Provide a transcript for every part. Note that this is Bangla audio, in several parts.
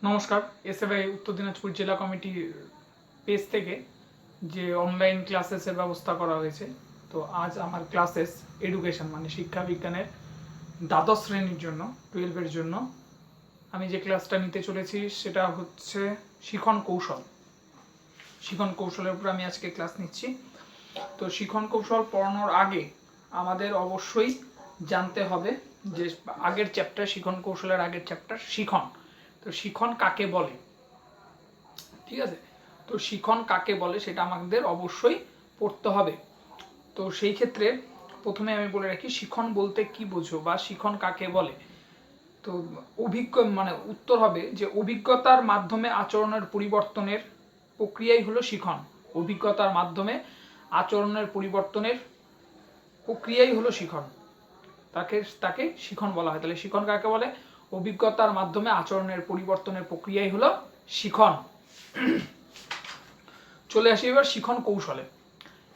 নমস্কার। এসএফআই উত্তর দিনাজপুর জেলা কমিটির পেজ থেকে যে অনলাইন ক্লাসেসের ব্যবস্থা করা হয়েছে, তো আজ আমার ক্লাসেস এডুকেশন মানে শিক্ষা বিজ্ঞানের দ্বাদশ শ্রেণীর জন্য 12-এর জন্য আমি যে ক্লাসটা নিতে চলেছি সেটা হচ্ছে শিখন কৌশল। শিখন কৌশলের উপর আমি আজকে ক্লাস নিচ্ছি। তো শিখন কৌশল পড়ানোর আগে আমাদের অবশ্যই জানতে হবে যে আগের চ্যাপ্টার, শিখন কৌশলের আগের চ্যাপ্টার শিখন। তো শিখন কাকে বলে, ঠিক আছে? তো শিখন কাকে বলে সেটা আমাদের অবশ্যই পড়তে হবে। তো সেই ক্ষেত্রে প্রথমে আমি বলে রাখি শিখন বলতে কি বোঝো বা শিখন কাকে বলে। তো মানে উত্তর হবে যে অভিজ্ঞতার মাধ্যমে আচরণের পরিবর্তনের প্রক্রিয়াই হলো শিখন। অভিজ্ঞতার মাধ্যমে আচরণের পরিবর্তনের প্রক্রিয়াই হলো শিখন। তাকে তাকে শিখন বলা হয়। তাহলে শিখন কাকে বলে? অভিজ্ঞতার মাধ্যমে আচরণের পরিবর্তনের প্রক্রিয়াই হলো শিখন। চলে আসি এবার শিখন কৌশলে।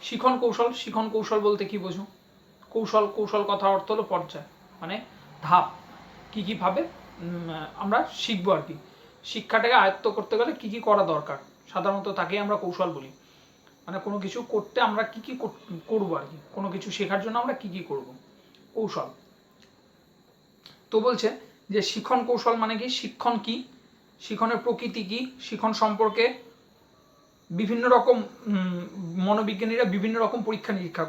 শিখন কৌশল বলতে কি বোঝো? কৌশল কথা অর্থ হলো পর্যায়, মানে ধাপ, কি ভাবে আমরা শিখবো আর কি। শিক্ষাটাকে আয়ত্ত করতে গেলে কি করা দরকার, সাধারণত তাকেই আমরা কৌশল বলি। মানে কোনো কিছু করতে আমরা কি করবো আর কি, কোনো কিছু শেখার জন্য আমরা কি করব, কৌশল। তো বলছে যে শিখন কৌশল মানে কি, শিক্ষণ কি, শিখনের প্রকৃতি কি, শিখন সম্পর্কে বিভিন্ন রকম মনোবিজ্ঞানীরা বিভিন্ন রকম পরীক্ষা নিরীক্ষা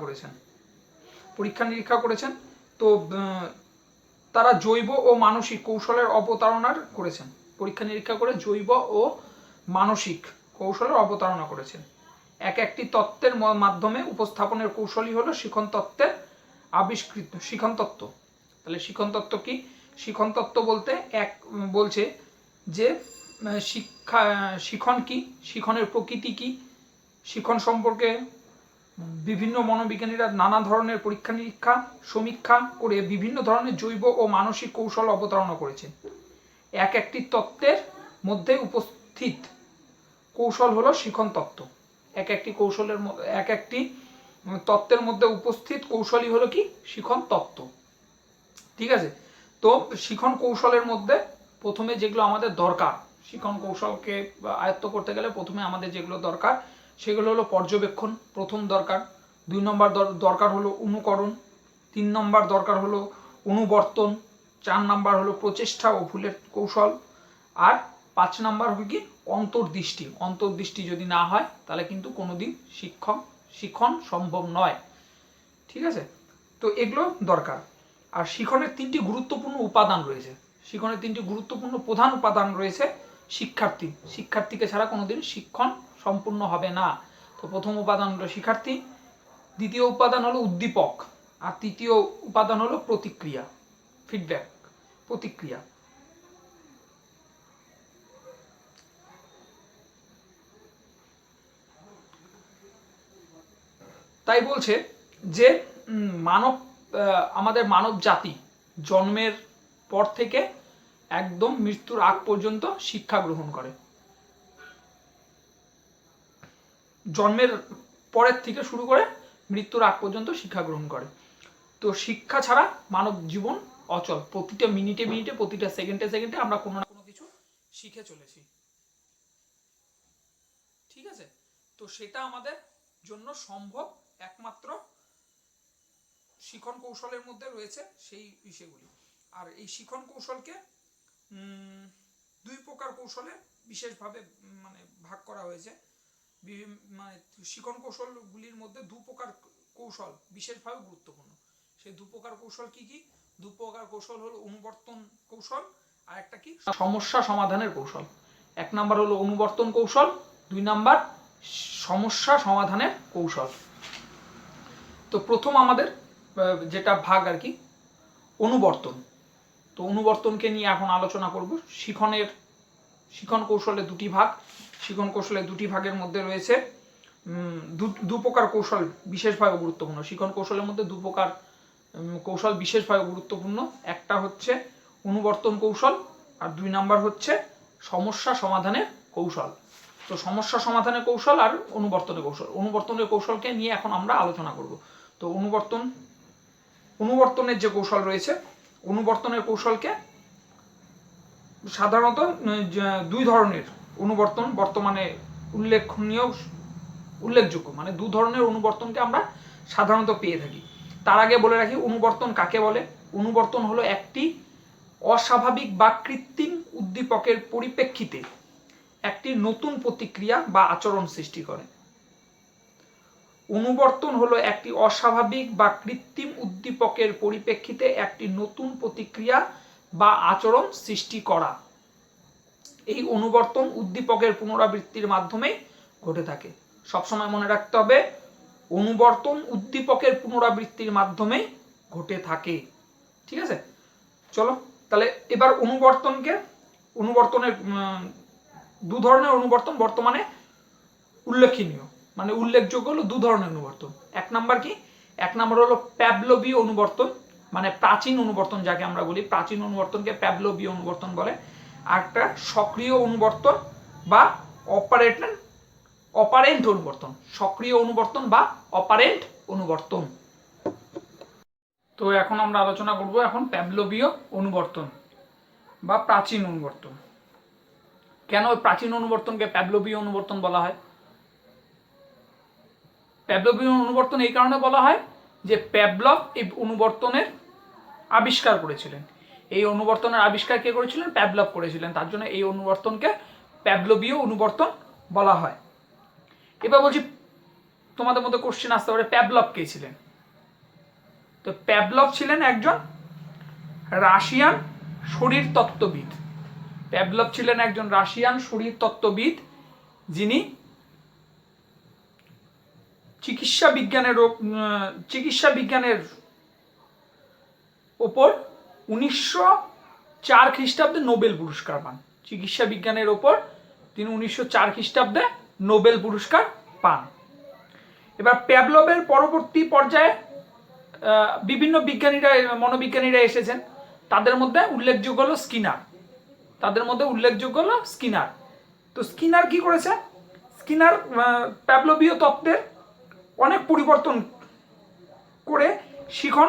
করেছেন। তো তারা জৈব ও মানসিক কৌশলের অবতারণার করেছেন। পরীক্ষা নিরীক্ষা করে জৈব ও মানসিক কৌশলের অবতারণা করেছেন। একটি তত্ত্বের মাধ্যমে উপস্থাপনের কৌশলই হলো শিখন তত্ত্বের আবিষ্কৃত শিখন তত্ত্ব। তাহলে শিখন তত্ত্ব কি? শিখন তত্ত্ব বলতে বলছে যে শিখন কি, শিখনের প্রকৃতি কি, শিখন সম্পর্কে বিভিন্ন মনোবিজ্ঞানীরা নানা ধরনের পরীক্ষা নিরীক্ষা সমীক্ষা করে বিভিন্ন ধরনের জৈব ও মানসিক কৌশল অবতারণা করেছেন। একটি তত্ত্বের মধ্যে উপস্থিত কৌশল হলো শিখন তত্ত্ব। একটি তত্ত্বের মধ্যে উপস্থিত কৌশলই হলো কি, শিখন তত্ত্ব। ঠিক আছে? তো শিখন কৌশলের মধ্যে প্রথমে যেগুলো আমাদের দরকার, শিখন কৌশলকে আয়ত্ত করতে গেলে প্রথমে আমাদের যেগুলো দরকার সেগুলো হলো পর্যবেক্ষণ, প্রথম দরকার। 2 নম্বর দরকার হলো অনুকরণ। 3 নম্বর দরকার হলো অনুবর্তন। 4 নম্বর হলো প্রচেষ্টা ও ভুলের কৌশল। আর 5 নম্বর হলো কি, অন্তর্দৃষ্টি। অন্তর্দৃষ্টি যদি না হয় তাহলে কিন্তু কোনোদিন শিখন সম্ভব নয়। ঠিক আছে? তো এগুলো দরকার। আর শিখনের 3টি গুরুত্বপূর্ণ উপাদান রয়েছে। শিখনের 3টি গুরুত্বপূর্ণ প্রধান উপাদান রয়েছে। শিক্ষার্থীকে ছাড়া কোনোদিন শিক্ষণ সম্পূর্ণ হবে না। তো প্রথম উপাদান হলো শিক্ষার্থী, দ্বিতীয় উপাদান হলো উদ্দীপক, আর তৃতীয় উপাদান হলো প্রতিক্রিয়া, ফিডব্যাক, প্রতিক্রিয়া। তাই বলছে যে আমাদের মানব জাতি জন্মের পর থেকে একদম মৃত্যুর আগ পর্যন্ত শিক্ষা গ্রহণ করে। জন্মের পরের থেকে শুরু করে মৃত্যুর আগ পর্যন্ত শিক্ষা গ্রহণ করে। তো শিক্ষা ছাড়া মানব জীবন অচল। প্রতিটা মিনিটে প্রতিটা সেকেন্ডে আমরা কোনো না কোনো কিছু শিখে চলেছি। ঠিক আছে? তো সেটা আমাদের জন্য সম্ভব একমাত্র শিখন কৌশলের মধ্যে রয়েছে সেই বিষয়গুলি। আর এই শিখন কৌশলকে 2 প্রকার কৌশলে বিশেষভাবে মানে ভাগ করা হয়েছে। মানে শিখন কৌশলগুলির মধ্যে 2 প্রকার কৌশল বিশেষভাবে গুরুত্বপূর্ণ। সেই 2 প্রকার কৌশল কি? 2 প্রকার কৌশল হলো অনুবর্তন কৌশল আর একটা কি, সমস্যা সমাধানের কৌশল। 1 নাম্বার হলো অনুবর্তন কৌশল, 2 নাম্বার সমস্যা সমাধানের কৌশল। তো প্রথম আমাদের যেটা ভাগ আর কি, অনুবর্তন। তো অনুবর্তনকে নিয়ে এখন আলোচনা করব। শিখন কৌশলে 2টি ভাগ। শিখন কৌশলে 2টি ভাগের মধ্যে রয়েছে 2 প্রকার কৌশল বিশেষভাবে গুরুত্বপূর্ণ। শিখন কৌশলের মধ্যে 2 প্রকার কৌশল বিশেষভাবে গুরুত্বপূর্ণ। একটা হচ্ছে অনুবর্তন কৌশল আর 2 নাম্বার হচ্ছে সমস্যা সমাধানের কৌশল। তো সমস্যা সমাধানের কৌশল আর অনুবর্তনের কৌশলকে নিয়ে এখন আমরা আলোচনা করব। তো অনুবর্তনের যে কৌশল রয়েছে, অনুবর্তনের কৌশলকে সাধারণত দুই ধরনের অনুবর্তন বর্তমানে উল্লেখযোগ্য, মানে দু ধরনের অনুবর্তনকে আমরা সাধারণত পেয়ে থাকি। তার আগে বলে রাখি অনুবর্তন কাকে বলে। অনুবর্তন হলো একটি অস্বাভাবিক বা কৃত্রিম উদ্দীপকের পরিপ্রেক্ষিতে একটি নতুন প্রতিক্রিয়া বা আচরণ সৃষ্টি করে। অনুবর্তন হলো একটি অস্বাভাবিক বা কৃত্রিম উদ্দীপকের পরিপ্রেক্ষিতে একটি নতুন প্রতিক্রিয়া বা আচরণ সৃষ্টি করা। এই অনুবর্তন উদ্দীপকের পুনরাবৃত্তির মাধ্যমে ঘটে থাকে। সবসময় মনে রাখতে হবে অনুবর্তন উদ্দীপকের পুনরাবৃত্তির মাধ্যমে ঘটে থাকে। ঠিক আছে, চলো তাহলে এবার অনুবর্তনের দু ধরনের অনুবর্তন বর্তমানে উল্লেখনীয়, মানে উল্লেখযোগ্য হলো দু ধরনের অনুবর্তন। এক নাম্বার কি? এক নাম্বার হলো প্যাভলভীয় অনুবর্তন, মানে প্রাচীন অনুবর্তন যাকে আমরা বলি, প্রাচীন অনুবর্তনকে প্যাভলভীয় অনুবর্তন বলে। আর একটা সক্রিয় অনুবর্তন বা অপারেন্ট অনুবর্তন, সক্রিয় অনুবর্তন বা অপারেন্ট অনুবর্তন। তো এখন আমরা আলোচনা করব এখন প্যাভলভীয় অনুবর্তন বা প্রাচীন অনুবর্তন। কেন প্রাচীন অনুবর্তনকে প্যাভলভীয় অনুবর্তন বলা হয়? প্যাভলভীয় অনুবর্তন এই কারণে বলা হয় যে প্যাভলভ এই অনুবর্তনের আবিষ্কার করেছিলেন। এই অনুবর্তনের আবিষ্কার কে করেছিলেন? প্যাভলভ করেছিলেন। তার জন্য এই অনুবর্তনকে প্যাভলভীয় অনুবর্তন বলা হয়। এবার বলছি, তোমাদের মধ্যে কোশ্চেন আসতে পারে প্যাভলভ কে ছিলেন? তো প্যাভলভ ছিলেন একজন রাশিয়ান শরীরতত্ত্ববিদ। প্যাভলভ ছিলেন একজন রাশিয়ান শরীরতত্ত্ববিদ, যিনি চিকিৎসা বিজ্ঞানের ওপর 1904 খ্রিস্টাব্দে নোবেল পুরস্কার পান। চিকিৎসা বিজ্ঞানের ওপর তিনি 1904 খ্রিস্টাব্দে নোবেল পুরস্কার পান। এবার প্যাভলভের পরবর্তী পর্যায়ে বিভিন্ন মনোবিজ্ঞানীরা এসেছেন। তাদের মধ্যে উল্লেখযোগ্য হলো স্কিনার। তো স্কিনার কি করেছে? স্কিনার প্যাভলভীয় তত্ত্বের অনেক পরিবর্তন করে শিখন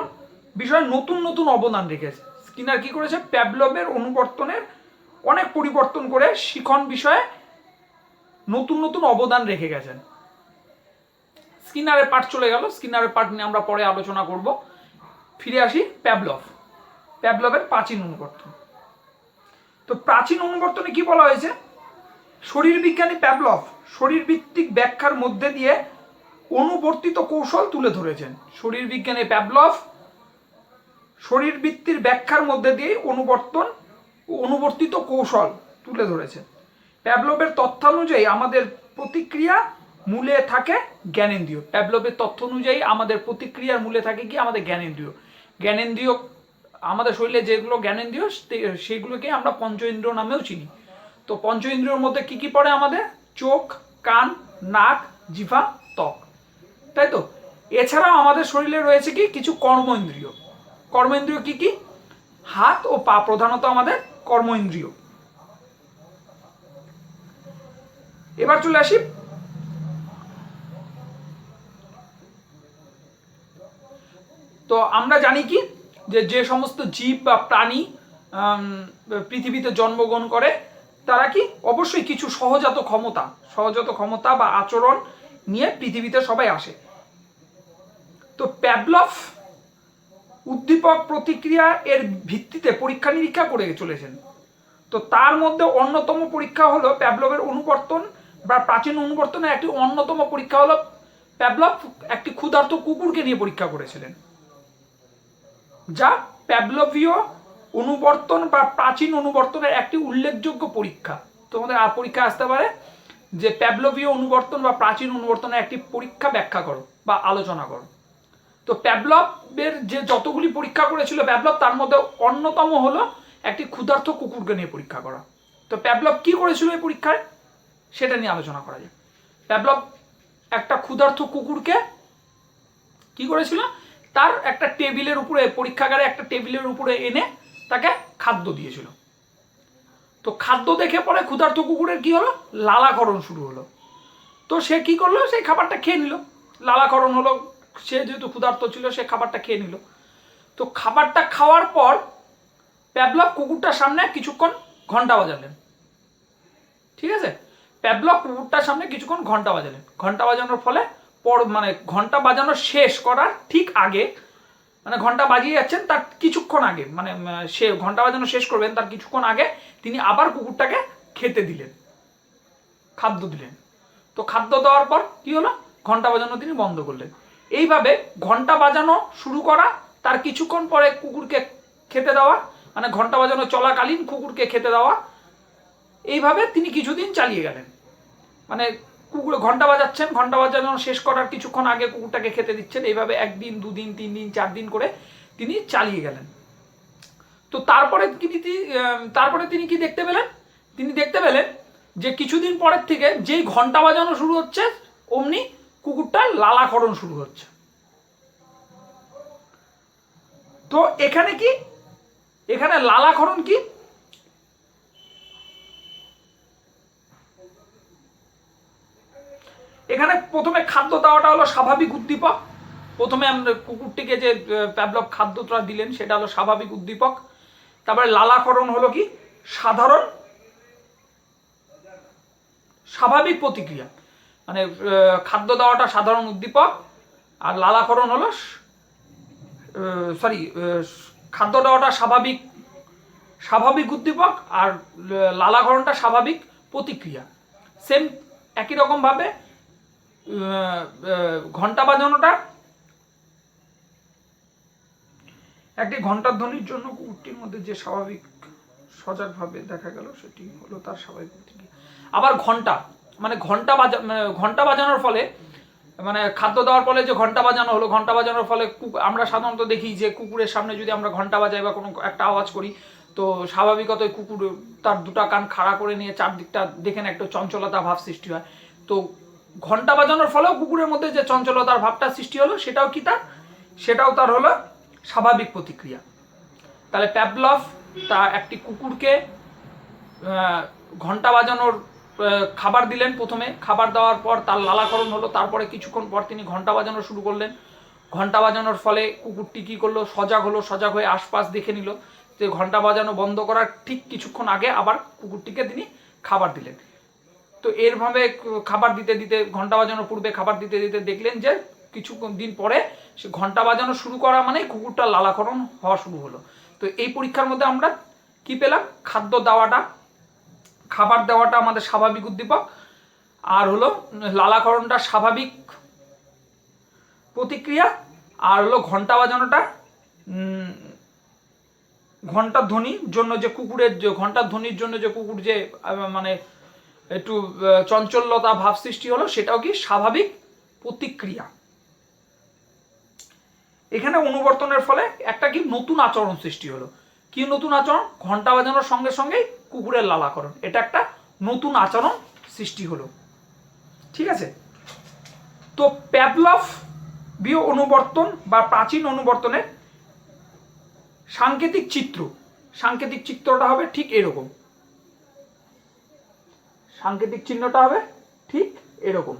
বিষয়ে নতুন নতুন অবদান রেখেছে। স্কিনার কি করেছে? প্যাভলভের অনুবর্তনের অনেক পরিবর্তন করে শিখন বিষয়ে নতুন নতুন অবদান রেখে গেছেন। স্কিনারের পার্ট চলে গেল, স্কিনারের পার্ট নিয়ে আমরা পরে আলোচনা করব। ফিরে আসি প্যাভলভের প্রাচীন অনুবর্তন। তো প্রাচীন অনুবর্তনে কি বলা হয়েছে? শরীরবিজ্ঞানী প্যাভলভ শরীরভিত্তিক ব্যাখ্যার মধ্যে দিয়ে অনুবর্তিত কৌশল তুলে ধরেছেন। শরীরবিজ্ঞানী প্যাভলভ শরীরবৃত্তির ব্যাখ্যার মধ্যে দিয়ে অনুবর্তিত কৌশল তুলে ধরেছেন। প্যাভলভের তথ্যানুযায়ী আমাদের প্রতিক্রিয়া মূলে থাকে জ্ঞানেন্দ্রিয়। প্যাভলভের তথ্য অনুযায়ী আমাদের প্রতিক্রিয়ার মূলে থাকে কি? আমাদের জ্ঞানেন্দ্রিয়। আমাদের শরীরে যেগুলো জ্ঞানেন্দ্রিয় সেগুলোকে আমরা পঞ্চেন্দ্রিয় নামেও চিনি। তো পঞ্চেন্দ্রিয়র মধ্যে কি কি পড়ে? আমাদের চোখ, কান, নাক, জিহ্বা, ত্বক, তাই তো। এছাড়াও আমাদের শরীরে রয়েছে কি? কিছু কর্মেন্দ্রিয়। কি কি? হাত ও পা প্রধানত আমাদের কর্মেন্দ্রিয়। এবার চলে আসি তো আমরা জানি কি যে সমস্ত জীব বা প্রাণী পৃথিবীতে জন্মগ্রহণ করে তারা কি অবশ্যই কিছু সহজাত ক্ষমতা বা আচরণ নিয়ে পৃথিবীতে সবাই আসে। তো প্যাভলভ উদ্দীপক প্রতিক্রিয়া এর ভিত্তিতে পরীক্ষা নিরীক্ষা করে চলেছেন। তো তার মধ্যে অন্যতম পরীক্ষা হলো প্যাভলভের অনুবর্তন বা প্রাচীন অনুবর্তনের একটি অন্যতম পরীক্ষা হলো প্যাভলভ একটি ক্ষুধার্ত কুকুরকে নিয়ে পরীক্ষা করেছিলেন, যা প্যাভলভীয় অনুবর্তন বা প্রাচীন অনুবর্তনের একটি উল্লেখযোগ্য পরীক্ষা। তোমাদের পরীক্ষা আসতে পারে যে প্যাভলভীয় অনুবর্তন বা প্রাচীন অনুবর্তনের একটি পরীক্ষা ব্যাখ্যা করো বা আলোচনা করো। তো প্যাভলভের যে যতগুলি পরীক্ষা করেছিল প্যাভলভ, তার মধ্যে অন্যতম হলো একটি ক্ষুধার্ত কুকুরকে নিয়ে পরীক্ষা করা। তো প্যাভলভ কি করেছিল এই পরীক্ষায় সেটা নিয়ে আলোচনা করা যায়। প্যাভলভ একটা ক্ষুধার্ত কুকুরকে কি করেছিল? তার একটা টেবিলের উপরে, পরীক্ষাগারে একটা টেবিলের উপরে এনে তাকে খাদ্য দিয়েছিল। তো খাদ্য দেখে পরে ক্ষুধার্ত কুকুরের কি হলো? লালাকরণ শুরু হলো। তো সে কি করলো? সেই খাবারটা খেয়ে নিল। লালাকরণ হলো, সে যেহেতু ক্ষুধার্ত ছিল সে খাবারটা খেয়ে নিল। তো খাবারটা খাওয়ার পর প্যাভলভ কুকুরটার সামনে কিছুক্ষণ ঘন্টা বাজালেন। ঠিক আছে, প্যাভলভ কুকুরটার সামনে কিছুক্ষণ ঘন্টা বাজালেন। ঘন্টা বাজানোর ফলে মানে ঘন্টা বাজানো শেষ করার ঠিক আগে, মানে ঘন্টা বাজিয়ে যাচ্ছেন তার কিছুক্ষণ আগে, মানে সে ঘন্টা বাজানো শেষ করবেন তার কিছুক্ষণ আগে তিনি আবার কুকুরটাকে খেতে দিলেন, খাদ্য দিলেন। তো খাদ্য দেওয়ার পর কি হলো, ঘন্টা বাজানো তিনি বন্ধ করলেন। এইভাবে ঘন্টা বাজানো শুরু করা, তার কিছুক্ষণ পরে কুকুরকে খেতে দেওয়া, মানে ঘন্টা বাজানো চলাকালীন কুকুরকে খেতে দেওয়া, এইভাবে তিনি কিছুদিন চালিয়ে গেলেন। মানে কুকুর ঘন্টা বাজাচ্ছেন, ঘন্টা বাজানো শেষ করার কিছুক্ষণ আগে কুকুরটাকে খেতে দিচ্ছেন, এইভাবে 1 দিন 2 দিন 3 দিন 4 দিন করে তিনি চালিয়ে গেলেন। তো তারপরে তিনি কি দেখতে পেলেন, তিনি দেখতে পেলেন যে কিছুদিন পরের থেকে যেই ঘন্টা বাজানো শুরু হচ্ছে অমনি কুকুরটার লালাকরণ শুরু হচ্ছে। তো এখানে কি, এখানে লালাকরণ কি, এখানে প্রথমে খাদ্য দেওয়াটা হলো স্বাভাবিক উদ্দীপক। প্রথমে আমরা কুকুরটিকে যে প্যাভলভ খাদ্যটা দিলেন সেটা হলো স্বাভাবিক উদ্দীপক। তারপরে লালাকরণ হলো কি, সাধারণ স্বাভাবিক প্রতিক্রিয়া, মানে খাদ্য দেওয়াটা সাধারণ উদ্দীপক, আর লালাকরণ হলো খাদ্য দেওয়াটা স্বাভাবিক উদ্দীপক, আর লালাকরণটা স্বাভাবিক প্রতিক্রিয়া। সেম একই রকমভাবে ঘন্টা বাজানোটা একটি ঘন্টার ধ্বনির জন্য কুকুরটির মধ্যে যে স্বাভাবিক সজাগভাবে দেখা গেল সেটি হলো তার স্বাভাবিক প্রতিক্রিয়া। আবার ঘন্টা বাজানোর ফলে, মানে খাদ্য দেওয়ার ফলে যে ঘন্টা বাজানো হলো, ঘন্টা বাজানোর ফলে আমরা সাধারণত দেখি যে কুকুরের সামনে যদি আমরা ঘন্টা বাজাই বা কোনো একটা আওয়াজ করি, তো স্বাভাবিকতই কুকুর তার দুটা কান খাড়া করে নিয়ে চারদিকটা দেখেন একটা চঞ্চলতা ভাব সৃষ্টি হয়। তো ঘন্টা বাজানোর ফলেও কুকুরের মধ্যে যে চঞ্চলতার ভাবটা সৃষ্টি হলো সেটাও তার হলো স্বাভাবিক প্রতিক্রিয়া। তাহলে প্যাভলভ তা একটি কুকুরকে ঘন্টা বাজানোর খাবার দিলেন, প্রথমে খাবার দেওয়ার পর তার লালাকরণ হলো, তারপরে কিছুক্ষণ পর তিনি ঘন্টা বাজানো শুরু করলেন। ঘন্টা বাজানোর ফলে কুকুরটি কী করলো, সজাগ হয়ে আশপাশ দেখে নিল, যে ঘন্টা বাজানো বন্ধ করার ঠিক কিছুক্ষণ আগে আবার কুকুরটিকে তিনি খাবার দিলেন। তো এরভাবে খাবার দিতে দিতে, ঘন্টা বাজানোর পূর্বে খাবার দিতে দিতে দেখলেন যে কিছু দিন পরে সে ঘন্টা বাজানো শুরু করা মানে কুকুরটার লালাকরণ হওয়া শুরু হলো। তো এই পরীক্ষার মধ্যে আমরা কি পেলাম, খাবার দেওয়াটা আমাদের স্বাভাবিক উদ্দীপক, আর হলো লালাকরণটা স্বাভাবিক প্রতিক্রিয়া, আর হলো ঘন্টা বাজানোটা ঘন্টার ধ্বনির জন্য যে ঘন্টার ধ্বনির জন্য যে কুকুর যে মানে একটু চঞ্চলতা ভাব সৃষ্টি হলো, সেটাও কি স্বাভাবিক প্রতিক্রিয়া। এখানে অনুবর্তনের ফলে একটা কি নতুন আচরণ সৃষ্টি হলো। কি নতুন আচরণ, ঘন্টা বাজানোর সঙ্গে সঙ্গেই কুকুরের লালাকরণ, এটা একটা নতুন আচরণ সৃষ্টি হলো। ঠিক আছে, তো প্যাভলভীয় অনুবর্তন বা প্রাচীন অনুবর্তনের সাংকেতিক চিত্রটা হবে ঠিক এরকম। সাংকেতিক চিহ্নটা হবে ঠিক এরকম।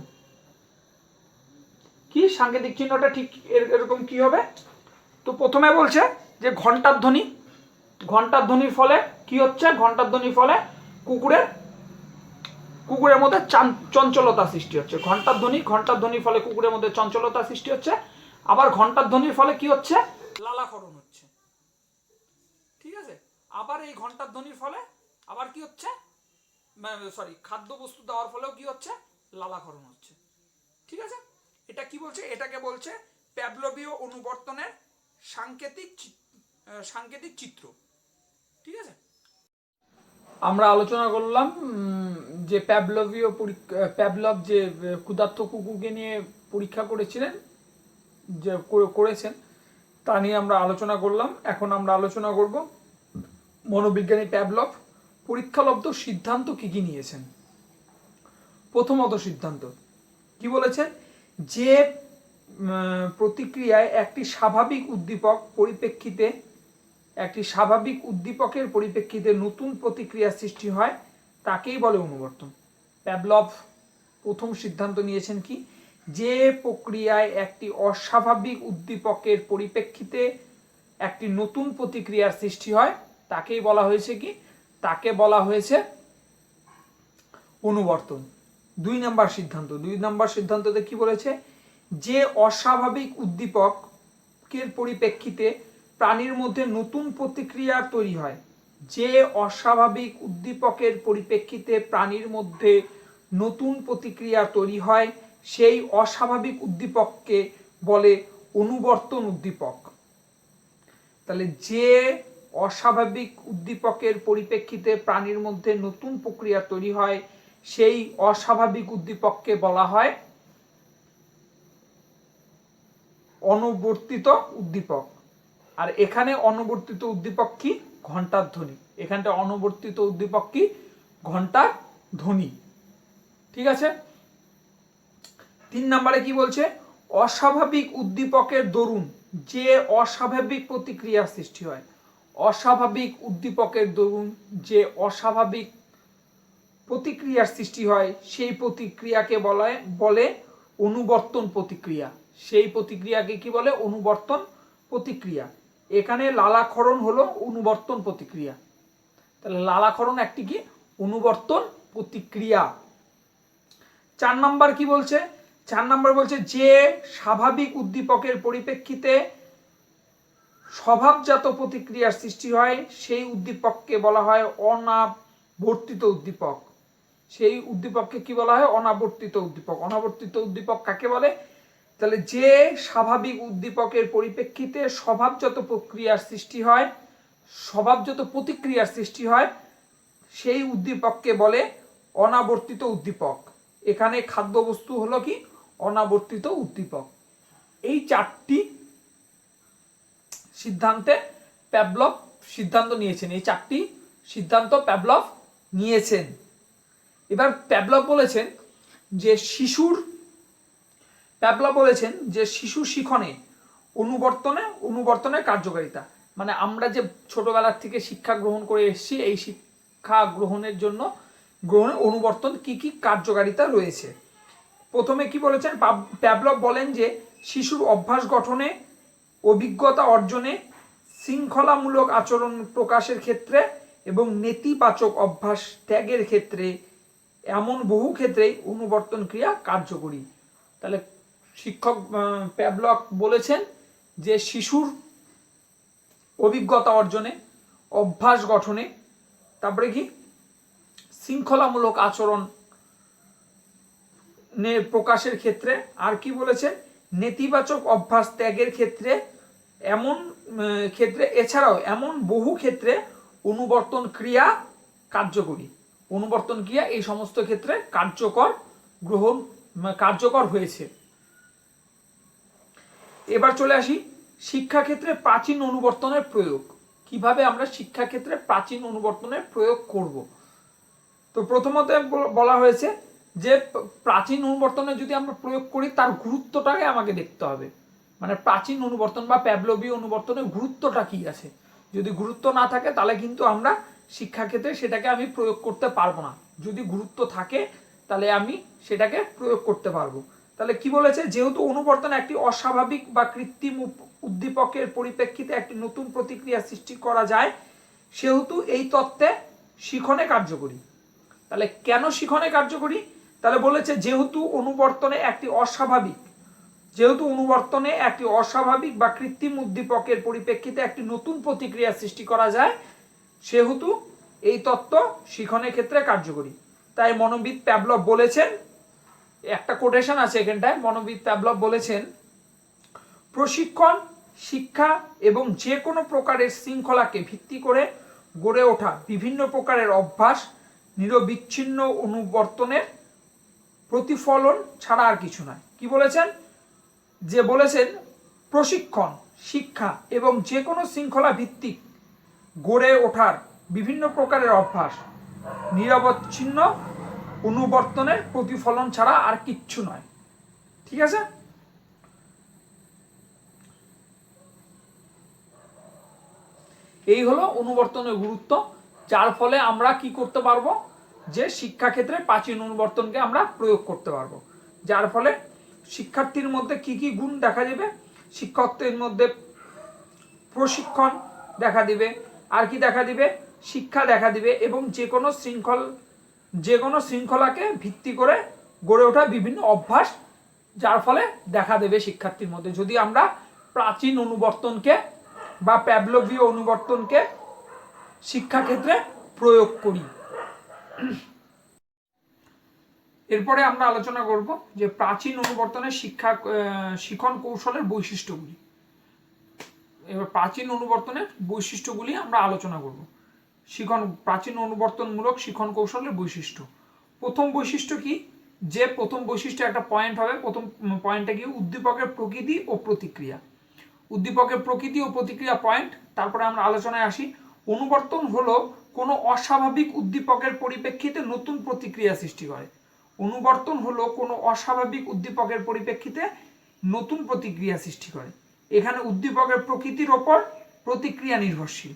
কি সাংকেতিক চিহ্নটা ঠিক এরকম কি হবে, তো প্রথমে বলছে যে ঘন্টার ধ্বনির ফলে কি হচ্ছে, ঘন্টার ধ্বনির ফলে কুকুরের মধ্যে চঞ্চলতা সৃষ্টি হচ্ছে। ঘন্টার ধ্বনির ফলে কুকুরের মধ্যে চঞ্চলতা সৃষ্টি হচ্ছে। আবার ঘন্টার ধ্বনির ফলে কি হচ্ছে, লালাকরণ হচ্ছে। ঠিক আছে, আবার এই ঘন্টার ধ্বনির ফলে আবার কি হচ্ছে, খাদ্যবস্তু দেওয়ার ফলেও কি হচ্ছে, লালাকরণ হচ্ছে। ঠিক আছে, এটা কি বলছে, এটাকে বলছে প্যাভলভীয় অনুবর্তনের সাংকেতিক চিত্র। ঠিক আছে, আমরা আলোচনা করলাম যে প্যাভলভ যে ক্ষুধার্ত কুকুরকে নিয়ে পরীক্ষা করেছেন তা নিয়ে আমরা আলোচনা করলাম। এখন আমরা আলোচনা করব মনোবিজ্ঞানী প্যাভলভ পরীক্ষালব্ধ সিদ্ধান্ত কি কি নিয়েছেন। প্রথমত সিদ্ধান্ত কি বলেছেন, যে প্রতিক্রিয়ায় একটি স্বাভাবিক উদ্দীপকের পরিপ্রেক্ষিতে নতুন প্রতিক্রিয়া সৃষ্টি হয় তাকেই বলে অনুবর্তন। প্যাভলভ প্রথম সিদ্ধান্ত নিয়েছেন কি, যে প্রক্রিয়ায় একটি অস্বাভাবিক উদ্দীপকের পরিপ্রেক্ষিতে একটি নতুন প্রতিক্রিয়ার সৃষ্টি হয় তাকেই বলা হয়েছে কি, তাকে বলা হয়েছে অনুবর্তন। 2 নম্বর সিদ্ধান্ততে কি বলেছে, যে অস্বাভাবিক উদ্দীপকের পরিপ্রেক্ষিতে প্রাণীর মধ্যে নতুন প্রতিক্রিয়া তৈরি হয়, যে অস্বাভাবিক উদ্দীপকের পরিপ্রেক্ষিতে প্রাণীর মধ্যে নতুন প্রতিক্রিয়া তৈরি হয় সেই অস্বাভাবিক উদ্দীপককে বলে অনুবর্তন উদ্দীপক। তাহলে যে অস্বাভাবিক উদ্দীপকের পরিপ্রেক্ষিতে প্রাণীর মধ্যে নতুন প্রক্রিয়া তৈরি হয় সেই অস্বাভাবিক উদ্দীপককে বলা হয় অনুবর্তিত উদ্দীপক। আর এখানে অনুবর্তিত উদ্দীপক কি, ঘণ্টার ধ্বনি। এখানটা অনুবর্তিত উদ্দীপক কি, ঘণ্টার ধ্বনি। ঠিক আছে। 3 নম্বরে কি বলছে, অস্বাভাবিক উদ্দীপকের দরুন যে অস্বাভাবিক প্রতিক্রিয়ার সৃষ্টি হয়, অস্বাভাবিক উদ্দীপকের দরুন যে অস্বাভাবিক প্রতিক্রিয়ার সৃষ্টি হয় সেই প্রতিক্রিয়াকে বলে অনুবর্তন প্রতিক্রিয়া। সেই প্রতিক্রিয়াকে কি বলে, অনুবর্তন প্রতিক্রিয়া। এখানে লালাক্ষরণ হলো অনুবর্তন প্রতিক্রিয়া। তাহলে লালাক্ষরণ একটি কি, অনুবর্তন প্রতিক্রিয়া। 4 নম্বর কি বলছে, 4 নম্বর বলছে যে স্বাভাবিক উদ্দীপকের পরিপ্রেক্ষিতে স্বভাবজাত প্রতিক্রিয়ার সৃষ্টি হয় সেই উদ্দীপককে বলা হয় অনাবর্তিত উদ্দীপক। সেই উদ্দীপককে কি বলা হয়, অনাবর্তিত উদ্দীপক। অনাবর্তিত উদ্দীপক কাকে বলে, তাহলে যে স্বাভাবিক উদ্দীপকের পরিপ্রেক্ষিতে স্বভাবজাত প্রক্রিয়ার সৃষ্টি হয়, স্বভাবজাত প্রতিক্রিয়ার সৃষ্টি হয় সেই উদ্দীপককে বলে অনাবর্তিত উদ্দীপক। এখানে খাদ্যবস্তু হলো কি, অনাবর্তিত উদ্দীপক। এই 4টি সিদ্ধান্তে প্যাভলভ সিদ্ধান্ত নিয়েছেন, এই 4টি সিদ্ধান্ত প্যাভলভ নিয়েছেন। এবার প্যাভলভ বলেছেন যে শিশু শিখনে অনুবর্তনের কার্যকারিতা। মানে আমরা যে ছোটবেলার থেকে শিক্ষা গ্রহণ করে এসেছি, এই শিক্ষা গ্রহণের জন্য অনুবর্তন কি কি কার্যকারিতা রয়েছে। প্রথমে কি বলেছেন, প্যাভলভ বলেন যে শিশুর অভ্যাস গঠনে, অভিজ্ঞতা অর্জনে, শৃঙ্খলামূলক আচরণ প্রকাশের ক্ষেত্রে এবং নেতিবাচক অভ্যাস ত্যাগের ক্ষেত্রে এমন বহু ক্ষেত্রেই অনুবর্তন ক্রিয়া কার্যকরী। তাহলে শিক্ষক প্যাভলভ বলেছেন যে শিশুর অভিজ্ঞতা অর্জনে, অভ্যাস গঠনে, তারপরে কি শৃঙ্খলামূলক আচরণ প্রকাশের ক্ষেত্রে, আর কি বলেছেন, নেতিবাচক অভ্যাস ত্যাগের ক্ষেত্রে, এমন ক্ষেত্রে, এছাড়াও এমন বহু ক্ষেত্রে অনুবর্তন ক্রিয়া কার্যকরী। অনুবর্তন ক্রিয়া এই সমস্ত ক্ষেত্রে কার্যকর হয়েছে। এবার চলে আসি শিক্ষাক্ষেত্রে প্রাচীন অনুবর্তনের প্রয়োগ। কিভাবে আমরা শিক্ষাক্ষেত্রে প্রাচীন অনুবর্তনের প্রয়োগ করব। তো প্রথমত বলা হয়েছে যে প্রাচীন অনুবর্তনে যদি আমরা প্রয়োগ করি তার গুরুত্বটাকে আমাকে দেখতে হবে। মানে প্রাচীন অনুবর্তন বা প্যাভলভীয় অনুবর্তনের গুরুত্বটা কি আছে। যদি গুরুত্ব না থাকে তাহলে কিন্তু আমরা শিক্ষাক্ষেত্রে সেটাকে আমি প্রয়োগ করতে পারবো না। যদি গুরুত্ব থাকে তাহলে আমি সেটাকে প্রয়োগ করতে পারবো। তাহলে কি বলেছে, যেহেতু অনুবর্তন একটি অস্বাভাবিক বা কৃত্রিম উদ্দীপকের পরিপ্রেক্ষিতে একটি নতুন প্রতিক্রিয়া সৃষ্টি করা যায়, সেহেতু এই তত্ত্বে শিখনে কার্যকরী। তাহলে কেন শিখনে কার্যকরী, তাহলে বলেছে যেহেতু অনুবর্তনে একটি অস্বাভাবিক বা কৃত্রিম উদ্দীপকের পরিপ্রেক্ষিতে একটি নতুন প্রতিক্রিয়া সৃষ্টি করা যায়, সেহেতু এই তত্ত্ব শিখনের ক্ষেত্রে কার্যকরী। তাই মনোবিদ প্যাভলভ বলেছেন, একটা কোটেশন আছে এখানটায়, মনোবিদ প্যাভলভ বলেছেন, প্রশিক্ষণ, শিক্ষা এবং যে কোনো প্রকারের শৃঙ্খলাকে ভিত্তি করে গড়ে ওঠা বিভিন্ন প্রকারের অভ্যাস নিরবিচ্ছিন্ন অনুবর্তনের প্রতিফলন ছাড়া আর কিছু নয়। কি বলেছেন, যে বলেছেন প্রশিক্ষণ, শিক্ষা এবং যে কোনো শৃঙ্খলা ভিত্তিক গড়ে ওঠার বিভিন্ন প্রকারের অভ্যাস নিরবচ্ছিন্ন অনুবর্তনের প্রতিফলন ছাড়া আর কিচ্ছু নয়। ঠিক আছে। এই হলো অনুবর্তনের গুরুত্ব, যার ফলে আমরা কি করতে পারবো, যে শিক্ষাক্ষেত্রে প্রাচীন অনুবর্তনকে আমরা প্রয়োগ করতে পারবো। যার ফলে শিক্ষার্থীর মধ্যে কি কি গুণ দেখা যাবে, শিক্ষকদের মধ্যে প্রশিক্ষণ দেখা দিবে, আর কি দেখা দিবে, শিক্ষা দেখা দিবে এবং যে কোনো শৃঙ্খলাকে ভিত্তি করে গড়ে ওঠা বিভিন্ন অভ্যাস, যার ফলে দেখা দেবে শিক্ষার্থীর মধ্যে। যদি আমরা প্রাচীন অনুবর্তনকে বা প্যাভলভীয় অনুবর্তনকে শিক্ষাক্ষেত্রে প্রয়োগ করি। এরপরে আমরা আলোচনা করব যে প্রাচীন অনুবর্তনের শিখন কৌশলের বৈশিষ্ট্যগুলি। এবার প্রাচীন অনুবর্তনের বৈশিষ্ট্যগুলি আমরা আলোচনা করব। প্রাচীন অনুবর্তনমূলক শিখন কৌশলের বৈশিষ্ট্য। প্রথম বৈশিষ্ট্য কি? যে প্রথম বৈশিষ্ট্য একটা পয়েন্ট হবে। প্রথম পয়েন্টটা কি? উদ্দীপকের প্রকৃতি ও প্রতিক্রিয়া। উদ্দীপকের প্রকৃতি ও প্রতিক্রিয়া পয়েন্ট। তারপরে আমরা আলোচনায় আসি। অনুবর্তন হলো কোনো অস্বাভাবিক উদ্দীপকের পরিপ্রেক্ষিতে নতুন প্রতিক্রিয়া সৃষ্টি করে। অনুবর্তন হলো কোনো অস্বাভাবিক উদ্দীপকের পরিপ্রেক্ষিতে নতুন প্রতিক্রিয়া সৃষ্টি করে। এখানে উদ্দীপকের প্রকৃতির ওপর প্রতিক্রিয়া নির্ভরশীল।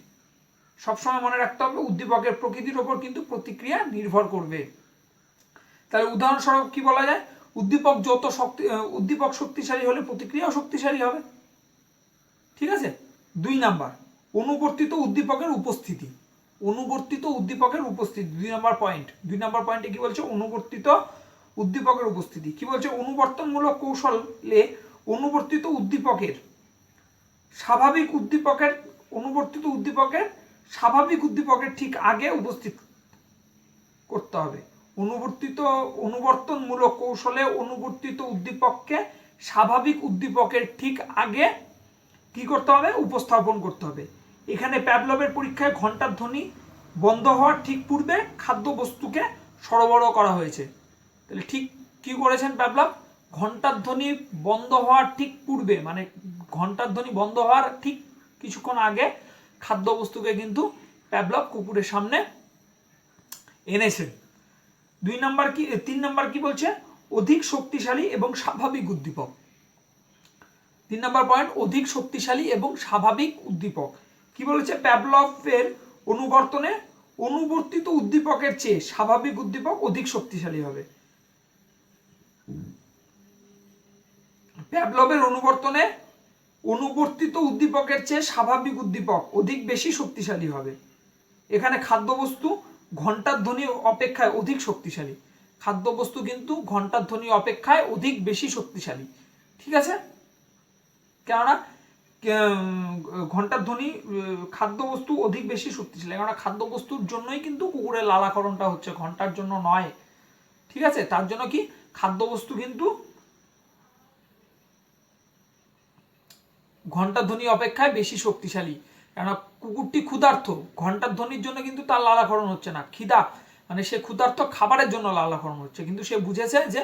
সবসময় মনে রাখতে হবে উদ্দীপকের প্রকৃতির ওপর কিন্তু প্রতিক্রিয়া নির্ভর করবে। তাহলে উদাহরণস্বরূপ কি বলা যায়? উদ্দীপক শক্তিশালী হলে প্রতিক্রিয়াও শক্তিশালী হবে। ঠিক আছে। 2 নাম্বার, অনুবর্তিত উদ্দীপকের উপস্থিতি। অনুবর্তিত উদ্দীপকের উপস্থিতি 2 নাম্বার পয়েন্ট। 2 নাম্বার পয়েন্টে কি বলছে? অনুবর্তিত উদ্দীপকের উপস্থিতি। কি বলছে? অনুবর্তনমূলক কৌশলে অনুবর্তিত উদ্দীপকের স্বাভাবিক উদ্দীপকের ঠিক আগে উপস্থিত করতে হবে। অনুবর্তনমূলক কৌশলে অনুবর্তিত উদ্দীপককে স্বাভাবিক উদ্দীপকের ঠিক আগে কি করতে হবে? উপস্থাপন করতে হবে। এখানে প্যাভলভের পরীক্ষায় ঘণ্টার ধ্বনি বন্ধ হওয়ার ঠিক পূর্বে খাদ্যবস্তুকে সরবরাহ করা হয়েছে। তাহলে ঠিক কি করেছেন প্যাভলভ? ঘণ্টার ধ্বনি বন্ধ হওয়ার ঠিক পূর্বে, মানে ঘণ্টার ধ্বনি বন্ধ হওয়ার ঠিক কিছুক্ষণ আগে খাদ্যবস্তুকে কিন্তু প্যাভলভ কুকুরের সামনে এনেছেন। 3 নাম্বার কি বলছে? অধিক শক্তিশালী এবং স্বাভাবিক উদ্দীপক। 3 নাম্বার পয়েন্ট, অধিক শক্তিশালী এবং স্বাভাবিক উদ্দীপক। কি বলেছে? প্যাভলভের অনুবর্তনে অনুবর্তিত উদ্দীপকের চেয়ে স্বাভাবিক উদ্দীপক অধিক শক্তিশালী হবে। প্যাভলভের অনুবর্তনে অনুবর্তিত উদ্দীপকের চেয়ে স্বাভাবিক উদ্দীপক অধিক বেশি শক্তিশালী হবে। এখানে খাদ্যবস্তু ঘণ্টার ধ্বনি অপেক্ষায় অধিক শক্তিশালী। খাদ্যবস্তু কিন্তু ঘণ্টার ধ্বনি অপেক্ষায় অধিক বেশি শক্তিশালী। ঠিক আছে। কেননা ঘণ্টার ধ্বনি খাদ্যবস্তু অধিক বেশি শক্তিশালী, কেননা খাদ্যবস্তুর জন্যই কিন্তু কুকুরের লালাকরণটা হচ্ছে, ঘণ্টার জন্য নয়। ঠিক আছে। তার জন্য কি খাদ্যবস্তু কিন্তু ঘণ্টার ধ্বনি অপেক্ষায় বেশি শক্তিশালী। কেননা কুকুরটি ক্ষুধার্ত, ঘণ্টার ধ্বনির জন্য কিন্তু তার লালাকরণ হচ্ছে না। খিদা মানে সে ক্ষুধার্ত, খাবারের জন্য লালাকরণ হচ্ছে, কিন্তু সে বুঝেছে যে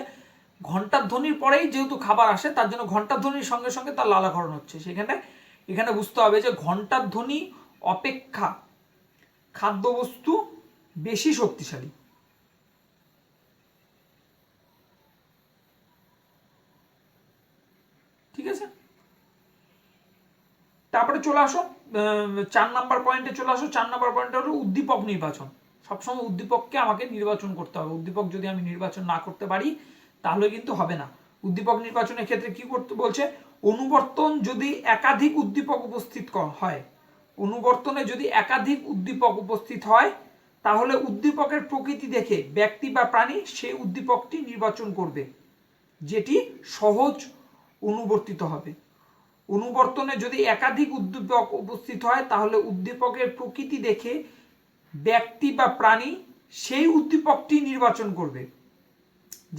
ঘণ্টার ধ্বনির পরেই যেহেতু খাবার আসে, তার জন্য ঘণ্টার ধ্বনির সঙ্গে সঙ্গে তার লালাকরণ হচ্ছে। এখানে বুঝতে হবে যে ঘণ্টার ধ্বনি অপেক্ষা খাদ্যবস্তু বেশি শক্তিশালী। ঠিক আছে। তারপরে চলে আসো 4 নাম্বার পয়েন্টে চলে আসো। 4 নাম্বার পয়েন্টে হলো উদ্দীপক নির্বাচন। সবসময় উদ্দীপককে আমাকে নির্বাচন করতে হবে। উদ্দীপক যদি আমি নির্বাচন না করতে পারি তাহলে কিন্তু হবে না। উদ্দীপক নির্বাচনের ক্ষেত্রে কি করতে বলছে? অনুবর্তন যদি একাধিক উদ্দীপক উপস্থিত হয়, অনুবর্তনে যদি একাধিক উদ্দীপক উপস্থিত হয় তাহলে উদ্দীপকের প্রকৃতি দেখে ব্যক্তি বা প্রাণী সেই উদ্দীপকটি নির্বাচন করবে, যেটি সহজ অনুবর্তিত হবে। অনুবর্তনে যদি একাধিক উদ্দীপক উপস্থিত হয় তাহলে উদ্দীপকের প্রকৃতি দেখে ব্যক্তি বা প্রাণী সেই উদ্দীপকটি নির্বাচন করবে,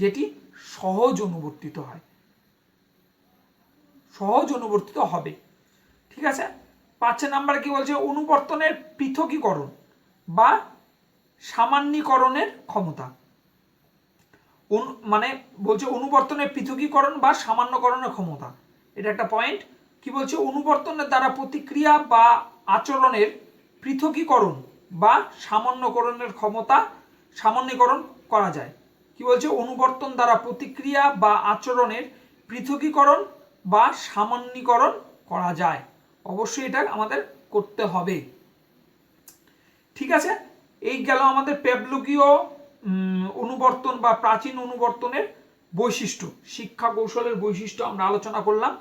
যেটি সহজ অনুবর্তিত হবে। ঠিক আছে। 5 নাম্বার কি বলছে? অনুবর্তনের পৃথকীকরণ বা সামান্যীকরণের ক্ষমতা। মানে বলছে অনুবর্তনের পৃথকীকরণ বা সামান্যকরণের ক্ষমতা। এটা একটা পয়েন্ট। কি বলছে? অনুবর্তনের দ্বারা প্রতিক্রিয়া বা আচরণের পৃথকীকরণ বা সামান্যীকরণ করা যায়। কি বলছে? অনুবর্তন দ্বারা প্রতিক্রিয়া বা আচরণের পৃথকীকরণ বা সামান্যীকরণ করা যায়। অবশ্যই এটা আমাদের করতে হবে। ঠিক আছে। এই গেল আমাদের প্যাভলভীয় অনুবর্তন বা প্রাচীন অনুবর্তনের বৈশিষ্ট্য, শিক্ষা কৌশলের বৈশিষ্ট্য আমরা আলোচনা করলাম।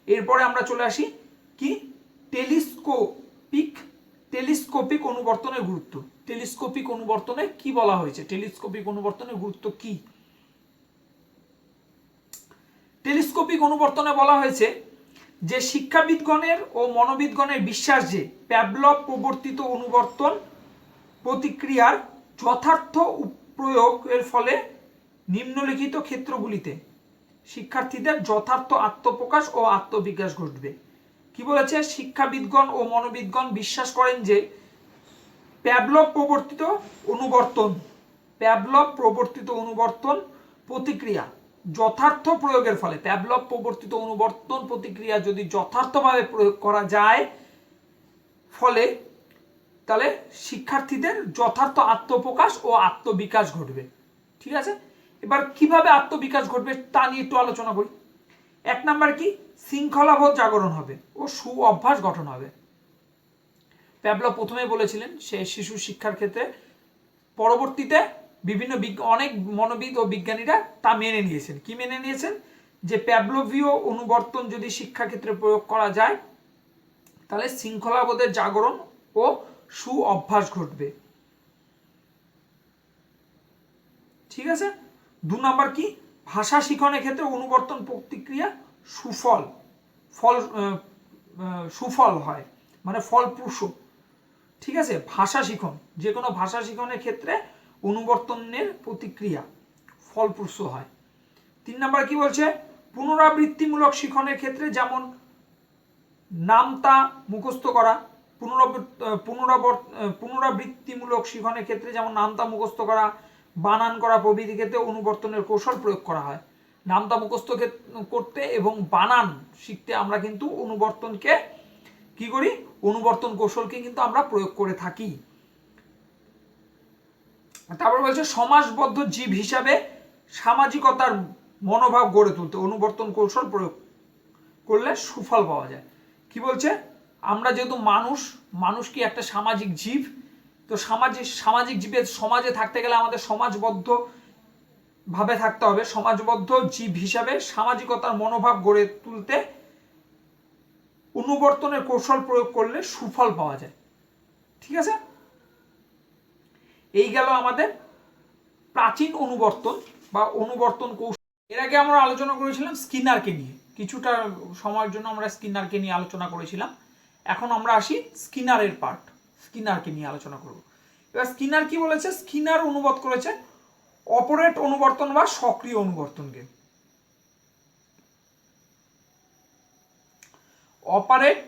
এরপরে আমরা চলে আসি কি? টেলিস্কোপিক টেলিস্কোপিক অনুবর্তনের গুরুত্ব। টেলিস্কোপিক অনুবর্তনে কি বলা হয়েছে? টেলিস্কোপিক অনুবর্তনের গুরুত্ব কি? টেলিস্কোপিক অনুবর্তনে বলা হয়েছে যে শিক্ষাবিদগণের ও মনোবিদগণের বিশ্বাস যে প্যাভলভ প্রবর্তিত অনুবর্তন প্রতিক্রিয়ার যথার্থ প্রয়োগের ফলে নিম্নলিখিত ক্ষেত্রগুলিতে শিক্ষার্থীদের যথার্থ আত্মপ্রকাশ ও আত্মবিকাশ ঘটবে। কি বলেছে? শিক্ষাবিদগণ ও মনোবিদগণ বিশ্বাস করেন যে প্যাভলভ প্রবর্তিত অনুবর্তন প্রতিক্রিয়া যথার্থ প্রয়োগের ফলে, প্যাভলভ প্রবর্তিত অনুবর্তন প্রতিক্রিয়া যদি যথার্থভাবে প্রয়োগ করা যায় ফলে তাহলে শিক্ষার্থীদের যথার্থ আত্মপ্রকাশ ও আত্মবিকাশ ঘটবে। ঠিক আছে, এবার কিভাবে আত্মবিকাশ ঘটবে তা নিয়ে একটু আলোচনা করি। 1 নাম্বার কি? শৃঙ্খলাবোধ জাগরণ হবে ও সু অভ্যাস গঠন হবে। প্যাভলভ প্রথমে বলেছিলেন সে শিশু শিক্ষার ক্ষেত্রে, পরবর্তীতে বিভিন্ন অনেক মনোবিদ ও বিজ্ঞানীরা তা মেনে নিয়েছেন। কি মেনে নিয়েছেন? যে প্যাভলভীয় অনুবর্তন যদি শিক্ষাক্ষেত্রে প্রয়োগ করা যায় তাহলে শৃঙ্খলাবোধের জাগরণ ও সু অভ্যাস ঘটবে। ঠিক আছে। 2 নাম্বার কি? ভাষা শিখনের ক্ষেত্রে অনুবর্তন প্রতিক্রিয়া সুফল হয়, মানে ফলপ্রসূ। ঠিক আছে, ভাষা শিখন, যে কোনো ভাষা শিখনের ক্ষেত্রে অনুবর্তনের প্রতিক্রিয়া ফলপ্রসূ হয়। 3 নাম্বার কি বলছে? পুনরাবৃত্তিমূলক শিখনের ক্ষেত্রে যেমন নামতা মুখস্থ করা, পুনরাবৃত্তিমূলক শিখনের ক্ষেত্রে যেমন নামতা মুখস্থ করা, বানান করা প্রভৃতি ক্ষেত্রে অনুবর্তনের কৌশল প্রয়োগ করা হয়। নামতা মুখস্থ করতে এবং বানান শিখতে আমরা কিন্তু অনুবর্তনকে কি করি? অনুবর্তন কৌশলকে কিন্তু আমরা প্রয়োগ করে থাকি। তারপর বলছে সমাজবদ্ধ জীব হিসাবে সামাজিকতার মনোভাব গড়ে তুলতে অনুবর্তন কৌশল প্রয়োগ করলে সুফল পাওয়া যায়। কি বলছে? আমরা যেহেতু মানুষ কি একটা সামাজিক জীব, তো সামাজিক জীবের সমাজে থাকতে গেলে আমাদের সমাজবদ্ধ ভাবে থাকতে হবে। সমাজবদ্ধ জীব হিসাবে সামাজিকতার মনোভাব গড়ে তুলতে অনুবর্তনের কৌশল প্রয়োগ করলে সুফল পাওয়া যায়। ঠিক আছে, এই গেল আমাদের প্রাচীন অনুবর্তন বা অনুবর্তন কৌশল। এর আগে আমরা আলোচনা করেছিলাম স্কিনারকে নিয়ে, কিছুটা সময়ের জন্য আমরা স্কিনারকে নিয়ে আলোচনা করেছিলাম। এখন আমরা আসি স্কিনারের পার্ট, স্কিনারকে নিয়ে আলোচনা করব। এবার স্কিনার কি বলেছে? স্কিনার অনুবাদ করেছে অপারেট অনুবর্তন বা সক্রিয় অনুবর্তনকে। অপারেট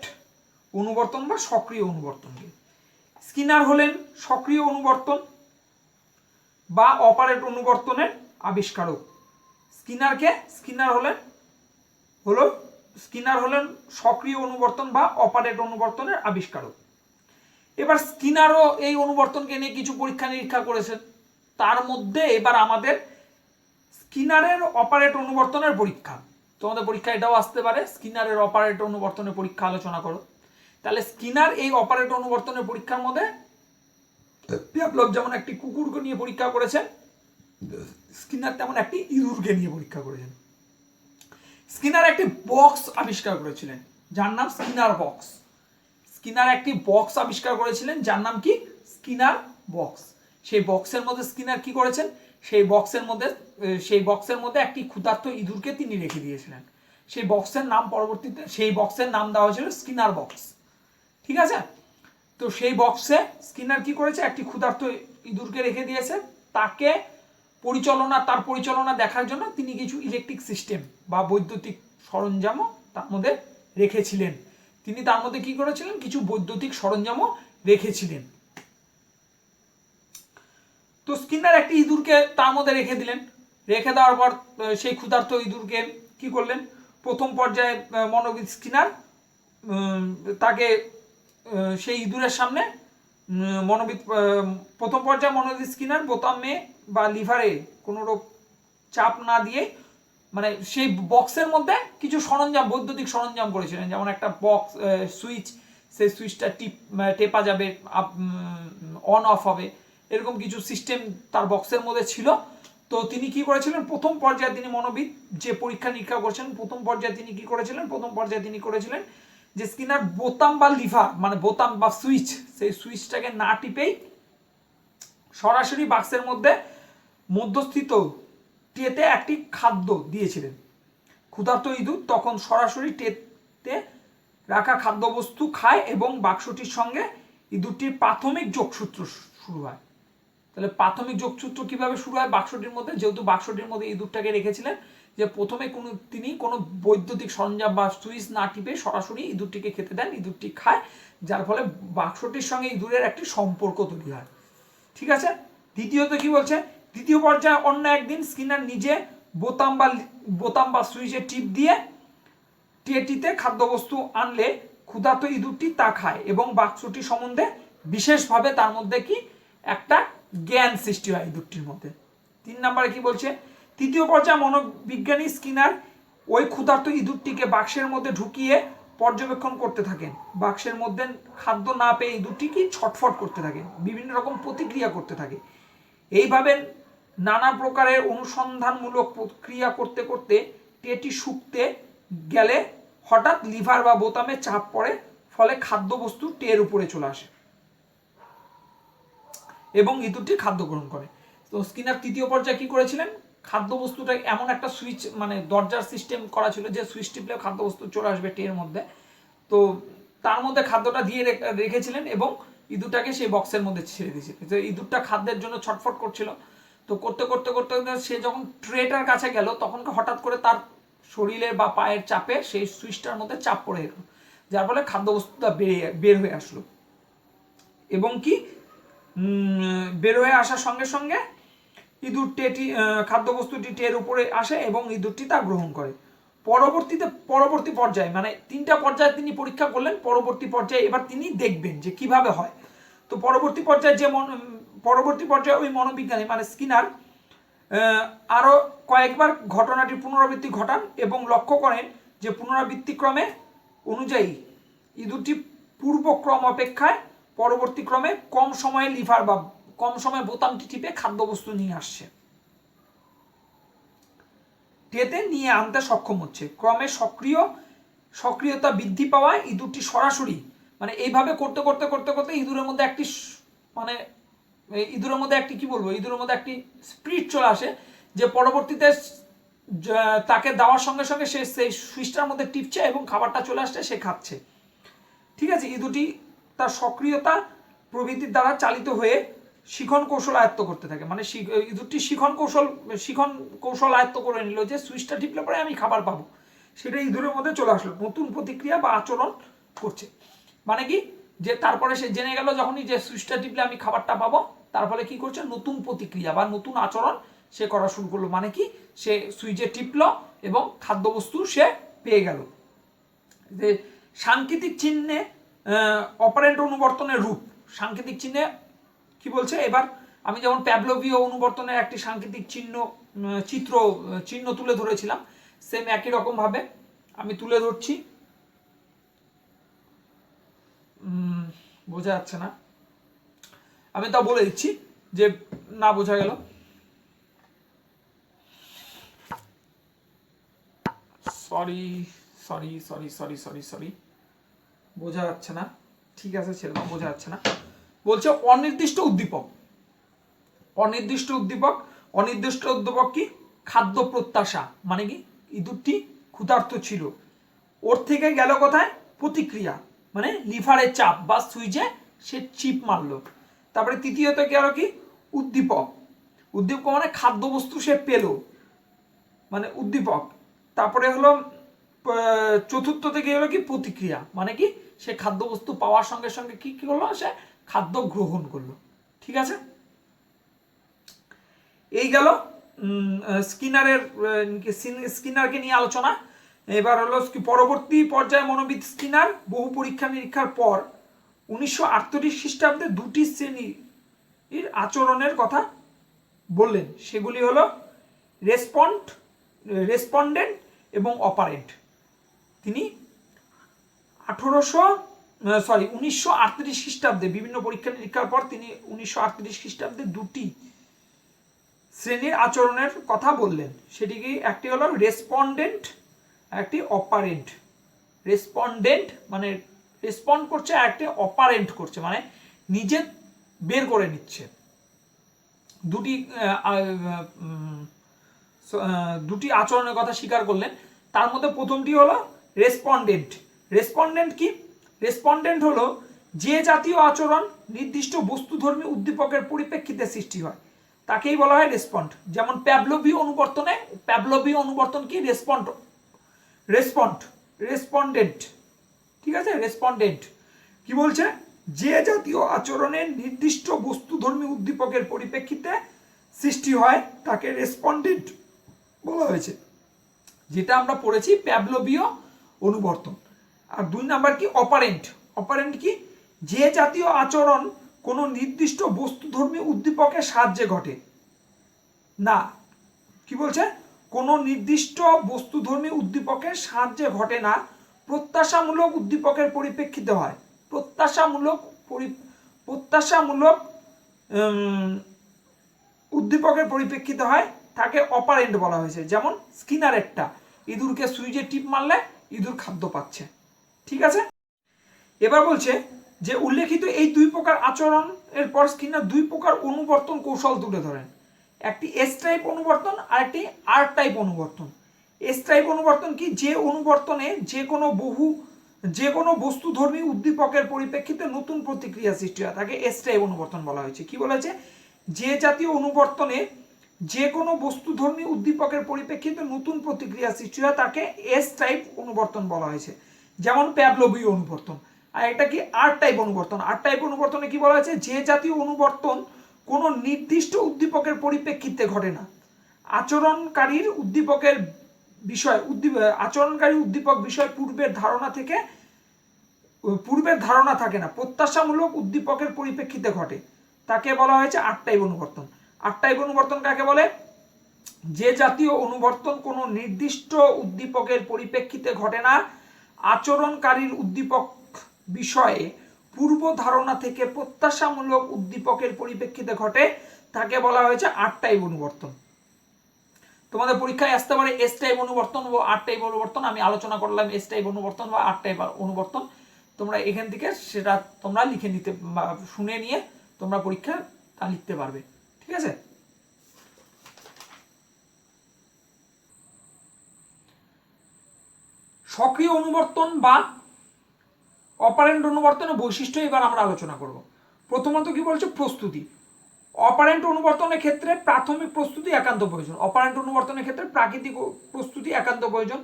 অনুবর্তন বা সক্রিয় অনুবর্তনকে। স্কিনার হলেন সক্রিয় অনুবর্তন বা অপারেট অনুবর্তনের আবিষ্কারক। স্কিনার হলেন সক্রিয় অনুবর্তন বা অপারেট অনুবর্তনের আবিষ্কারক। এবার স্কিনারও এই অনুবর্তনকে নিয়ে কিছু পরীক্ষা নিরীক্ষা করেছেন। তার মধ্যে এবার আমাদের স্কিনারের অপারেট অনুবর্তনের পরীক্ষা, তোমাদের পরীক্ষা এটাও আসতে পারে, স্কিনারের অপারেট অনুবর্তনের পরীক্ষা আলোচনা করো। তাহলে স্কিনার এই অপারেট অনুবর্তনের পরীক্ষার মধ্যে প্যাভলভ যেমন একটি কুকুরকে নিয়ে পরীক্ষা করেছেন, স্কিনার তেমন একটি ইঁদুরকে নিয়ে পরীক্ষা করেছেন। স্কিনার একটি বক্স আবিষ্কার করেছিলেন যার নাম স্কিনার বক্স। স্কিনার একটি বক্স আবিষ্কার করেছিলেন যার নাম কি? Skinner box. সেই বক্সের মধ্যে স্কিনার কি করেছেন? সেই বক্সের মধ্যে একটি ক্ষুধার্ত ইঁদুরকে তিনি রেখে দিয়েছিলেন। সেই বক্সের নাম দেওয়া হয়েছিল স্কিনার বক্স। ঠিক আছে, তো সেই বক্সে স্কিনার কি করেছে? একটি ক্ষুধার্ত ইঁদুরকে রেখে দিয়েছে। তার পরিচালনা দেখার জন্য তিনি কিছু ইলেকট্রিক সিস্টেম বা বৈদ্যুতিক সরঞ্জামও তার মধ্যে রেখেছিলেন। তিনি তার মধ্যে কি করেছিলেন? কিছু বৈদ্যুতিক সরঞ্জামও রেখেছিলেন। তো স্কিনার একটি ইঁদুরকে তার মধ্যে রেখে দিলেন। রেখে দেওয়ার পর সেই ক্ষুধার্ত ইঁদুরকে কি করলেন? প্রথম পর্যায়ে মনোবিদ স্কিনার তাকে সেই ইঁদুরের সামনে প্রথম পর্যায়ে মনোবিদ স্কিনার বোতামে বা লিভারে কোনো রকম চাপ না দিয়ে, মানে সেই বক্সের মধ্যে কিছু সরঞ্জাম, বৈদ্যুতিক সরঞ্জাম করেছিলেন, যেমন একটা বক্স সুইচ, সেই সুইচটা টেপা যাবে, অন অফ হবে, এরকম কিছু সিস্টেম তার বক্সের মধ্যে ছিল। তো তিনি কি করেছিলেন? প্রথম পর্যায়ে তিনি মনোবিদ যে পরীক্ষা নিরীক্ষা করছেন, প্রথম পর্যায়ে তিনি করেছিলেন যে স্কিনার বোতাম বা লিভার মানে বোতাম বা সুইচ, সেই সুইচটাকে না টিপেই সরাসরি বাক্সের মধ্যে মধ্যস্থিত টেতে একটি খাদ্য দিয়েছিলেন। ক্ষুধার্ত ইঁদুর তখন সরাসরি টেতে রাখা খাদ্যবস্তু খায় এবং বাক্সটির সঙ্গে ইঁদুরটির প্রাথমিক যোগসূত্র শুরু হয়। তাহলে প্রাথমিক যোগসূত্র কিভাবে শুরু হয় বাক্সটির মধ্যে, যেহেতু বাক্সটির মধ্যে ইঁদুরটাকে রেখেছিলেন, যে প্রথমে তিনি কোনো বৈদ্যুতিক সরঞ্জাম বা সুইচ না টিপে সরাসরি ইঁদুরটিকে খেতে দেন, ইঁদুরটি খায়, যার ফলে বাক্সটির সঙ্গে ইঁদুরের একটি সম্পর্ক তৈরি হয়। ঠিক আছে। দ্বিতীয়ত কি বলছে, দ্বিতীয় পর্যায়ে অন্য একদিন স্কিনার নিজে বোতাম বা সুইচে টিপ দিয়ে টেটিতে খাদ্যবস্তু আনলে ক্ষুধার্ত ইঁদুরটি তা খায় এবং বাক্সটি সম্বন্ধে বিশেষভাবে তার মধ্যে কি একটা জ্ঞান সৃষ্টি হয় ইঁদুরটির মধ্যে। 3 নম্বরে কি বলছে, তৃতীয় পর্যায়ে মনোবিজ্ঞানী স্কিনার ওই ক্ষুধার্ত ইঁদুরটিকে বাক্সের মধ্যে ঢুকিয়ে পর্যবেক্ষণ করতে থাকেন। বাক্সের মধ্যে খাদ্য না পেয়ে ইঁদুরটি কি ছটফট করতে থাকে, বিভিন্ন রকম প্রতিক্রিয়া করতে থাকে। এইভাবে নানা প্রকারের অনুসন্ধানমূলক প্রক্রিয়া করতে করতে টেটি শুকতে গেলে হঠাৎ লিভার বা বোতামে চাপ পড়ে, ফলে খাদ্যবস্তু টের উপরে চলে আসে এবং ইঁদুরটি খাদ্য গ্রহণ করে। তো স্কিনার তৃতীয় পর্যায়ে কি করেছিলেন, খাদ্যবস্তুটা এমন একটা সুইচ মানে দরজার সিস্টেম করা ছিল যে সুইচ টিপলে খাদ্যবস্তু চলে আসবে টের মধ্যে, তো তার মধ্যে খাদ্যটা দিয়ে রেখেছিলেন এবং ইঁদুরটাকে সেই বক্সের মধ্যে ছেড়ে দিয়েছিলেন। তো ইঁদুরটা খাদ্যের জন্য ছটফট করছিল, তো করতে করতে করতে সে যখন ট্রেটার কাছে গেল তখন হঠাৎ করে তার শরীরের বা পায়ের চাপে সেই সুইচটার মধ্যে চাপ পড়ে গেল, যার ফলে খাদ্যবস্তুটা বের হয়ে আসলো এবং কি বের হয়ে আসার সঙ্গে সঙ্গে ইঁদুর খাদ্যবস্তুটি টের উপরে আসে এবং ইঁদুরটি তা গ্রহণ করে। পরবর্তী পর্যায়ে মানে 3টা পর্যায়ে তিনি পরীক্ষা করলেন, পরবর্তী পর্যায়ে এবার তিনি দেখবেন যে কিভাবে হয়। তো পরবর্তী পর্যায়ে ওই মনোবিজ্ঞানী মানে স্কিনার আরও কয়েকবার ঘটনাটির পুনরাবৃত্তি ঘটান এবং লক্ষ্য করেন যে পুনরাবৃত্তিক্রমে অনুযায়ী ইঁদুরটি পূর্বক্রম অপেক্ষায় পরবর্তী ক্রমে কম সময়ে লিভার বা কম সময়ে বোতামটি টিপে খাদ্যবস্তু নিয়ে আসছে, টেতে নিয়ে আনতে সক্ষম হচ্ছে। ক্রমে সক্রিয়তা বৃদ্ধি পাওয়ায় ইঁদুরটি সরাসরি মানে এইভাবে করতে করতে করতে করতে ইঁদুরের মধ্যে একটি মানে ইঁদুরের মধ্যে একটি কি বলবো ইঁদুরের মধ্যে একটি স্পিরিট চলে আসে যে পরবর্তীতে তাকে দেওয়ার সঙ্গে সঙ্গে সে সেই সুইচটার মধ্যে টিপছে এবং খাবারটা চলে আসছে, সে খাচ্ছে। ঠিক আছে। ইঁদুরটি তার সক্রিয়তা প্রবৃত্তির দ্বারা চালিত হয়ে শিখন কৌশল আয়ত্ত করতে থাকে, মানে ইঁদুরটি শিখন কৌশল আয়ত্ত করে নিল যে সুইচটা টিপলে পরে আমি খাবার পাবো, সেটা ইঁদুরের মধ্যে চলে আসলো, নতুন প্রতিক্রিয়া বা আচরণ করছে। মানে কি যে তারপরে সে জেনে গেল যখনই যে সুইচটা টিপলে আমি খাবারটা পাবো, তার ফলে কি করছে নতুন প্রতিক্রিয়া বা নতুন আচরণ সে করা শুরু করলো, মানে কি সে সুইচে টিপলো এবং খাদ্যবস্তু সে পেয়ে গেল। যে সাংকেতিক চিহ্নে অপারেন্ট অনুবর্তনের রূপ, সাংকেতিক চিহ্নে কি বলছে, এবার আমি যেমন প্যাভলোভীয় অনুবর্তনের একটি সাংকেতিক চিহ্ন তুলে ধরেছিলাম, সেম একই রকম ভাবে আমি তুলে ধরছি। বোঝা যাচ্ছে না, আমি তা বলে দিচ্ছি যে না বোঝা গেল। সরি বোঝা যাচ্ছে না, ঠিক আছে ছেড়ে দাও, বোঝা যাচ্ছে না। বলছে অনির্দিষ্ট উদ্দীপক কি খাদ্য প্রত্যাশা, মানে কি ইঁদুরটি ক্ষুধার্ত ছিল, ওর থেকে গেল কোথায় প্রতিক্রিয়া, মানে লিভারের চাপ বা সুইচে সে চিপ মারলো। তারপরে তৃতীয়ত গেল কি উদ্দীপক মানে খাদ্যবস্তু সে পেল, মানে উদ্দীপক। তারপরে হলো চতুর্থ থেকে হলো কি প্রতিক্রিয়া, মানে কি সে খাদ্যবস্তু পাওয়ার সঙ্গে সঙ্গে কি করলো, সে খাদ্য গ্রহণ করলো। ঠিক আছে। এই গেল স্কিনারকে নিয়ে আলোচনা। এবার হলো পরবর্তী পর্যায়ে মনোবিদ স্কিনার বহু পরীক্ষা নিরীক্ষার পর 1938 খ্রিস্টাব্দে 2টি শ্রেণীর আচরণের কথা বললেন, সেগুলি হলো রেসপন্ডেন্ট এবং অপারেন্ট। তিনি 1938 খ্রিস্টাব্দে বিভিন্ন পরীক্ষা নিরীক্ষার পর তিনি 1938 খ্রিস্টাব্দে 2টি শ্রেণীর আচরণের কথা বললেন, সেটি কি একটি হলো রেসপন্ডেন্ট, একটি অপারেন্ট। রেসপন্ডেন্ট মানে রেসপন্ড করছে, আর একটা অপারেন্ট করছে মানে নিজে বের করে নিচ্ছে। দুটি আচরণের কথা স্বীকার করলেন। তার মধ্যে প্রথমটি হলো রেসপন্ডেন্ট। রেসপন্ডেন্ট কি? রেসপন্ডেন্ট হলো যে জাতীয় আচরণ নির্দিষ্ট বস্তুধর্মী উদ্দীপকের পরিপ্রেক্ষিতে সৃষ্টি হয় তাকেই বলা হয় রেসপন্ড। যেমন প্যাভলোভীয় অনুবর্তনে, প্যাভলোভীয় অনুবর্তন কি? রেসপন্ডেন্ট। ঠিক আছে, রেসপন্ডেন্ট কি বলছে? যে জাতীয় আচরণের নির্দিষ্ট বস্তুধর্মী উদ্দীপকের পরিপ্রেক্ষিতে সৃষ্টি হয় তাকে রেসপন্ডেন্ট বলা হয়েছে, যেটা আমরা পড়েছি প্যাভলোভীয় অনুবর্তন। আর 2 নাম্বার কি? অপারেন্ট। অপারেন্ট কি? যে জাতীয় আচরণ কোনো নির্দিষ্ট বস্তুধর্মী উদ্দীপকের সাহায্যে ঘটে না। কি বলছে? কোনো নির্দিষ্ট বস্তুধর্মী উদ্দীপকের সাহায্যে ঘটে না, প্রত্যাশামূলক উদ্দীপকের পরিপ্রেক্ষিতে হয়। প্রত্যাশামূলক উদ্দীপকের পরিপ্রেক্ষিতে হয় তাকে অপারেন্ট বলা হয়েছে। যেমন স্কিনার একটা ইঁদুরকে সুইচে টিপ মারলে ইঁদুর খাদ্য পাচ্ছে। ঠিক আছে, এবার বলছে যে উল্লেখিত এই 2 প্রকার আচরণের পর স্কিনার 2 প্রকার অনুবর্তন কৌশল তুলে ধরেন। একটি এস টাইপ অনুবর্তন আর একটি আর টাইপ অনুবর্তন। এস টাইপ অনুবর্তন কি? যে অনুবর্তনে যে কোনো বস্তুধর্মী উদ্দীপকের পরিপ্রেক্ষিতে নতুন প্রতিক্রিয়া সৃষ্টি হয় তাকে এস টাইপ অনুবর্তন বলা হয়েছে। কি বলা হয়েছে? যে জাতীয় অনুবর্তনে যে কোনো বস্তুধর্মী উদ্দীপকের পরিপ্রেক্ষিতে নতুন প্রতিক্রিয়া সৃষ্টি হয় তাকে এস টাইপ অনুবর্তন বলা হয়েছে। যেমন প্যাভলোভীয় অনুবর্তন। আর এটা কি? আর টাইপ অনুবর্তন। আর টাইপ অনুবর্তনে কি বলা হয়েছে? যে জাতীয় অনুবর্তন কোনো নির্দিষ্ট উদ্দীপকের পরিপ্রেক্ষিতে ঘটে না, আচরণকারীর উদ্দীপক বিষয় পূর্বের ধারণা থাকে না, প্রত্যাশামূলক উদ্দীপকের পরিপ্রেক্ষিতে ঘটে, তাকে বলা হয়েছে আর টাইপ অনুবর্তন। আর টাইপ অনুবর্তন কাকে বলে? যে জাতীয় অনুবর্তন কোনো নির্দিষ্ট উদ্দীপকের পরিপ্রেক্ষিতে ঘটে না, আচরণকারীর উদ্দীপক বিষয়ে পূর্ব ধারণা থেকে প্রত্যাশামূলক উদ্দীপকের পরিপ্রেক্ষিতে ঘটে, তাকে বলা হয়েছে আর টাইপ অনুবর্তন। তোমাদের পরীক্ষায় আসতে পারে এস টাইপ অনুবর্তন ও আর টাইপ অনুবর্তন। আমি আলোচনা করলাম এস টাইপ অনুবর্তন বা আর টাইপ অনুবর্তন। তোমরা এখান থেকে সেটা তোমরা লিখে নিতে, শুনে নিয়ে তোমরা পরীক্ষা তা লিখতে পারবে। ঠিক আছে, সক্রিয় অনুবর্তন বা অপারেন্ট অনুবর্তনের বৈশিষ্ট্য এবার আমরা আলোচনা করব। প্রথমত কি বলছে? প্রস্তুতি। অপারেন্ট অনুবর্তনের ক্ষেত্রে প্রাথমিক প্রস্তুতি একান্ত প্রয়োজন। অপারেন্ট অনুবর্তনের ক্ষেত্রে প্রাকৃতিক প্রস্তুতি একান্ত প্রয়োজন।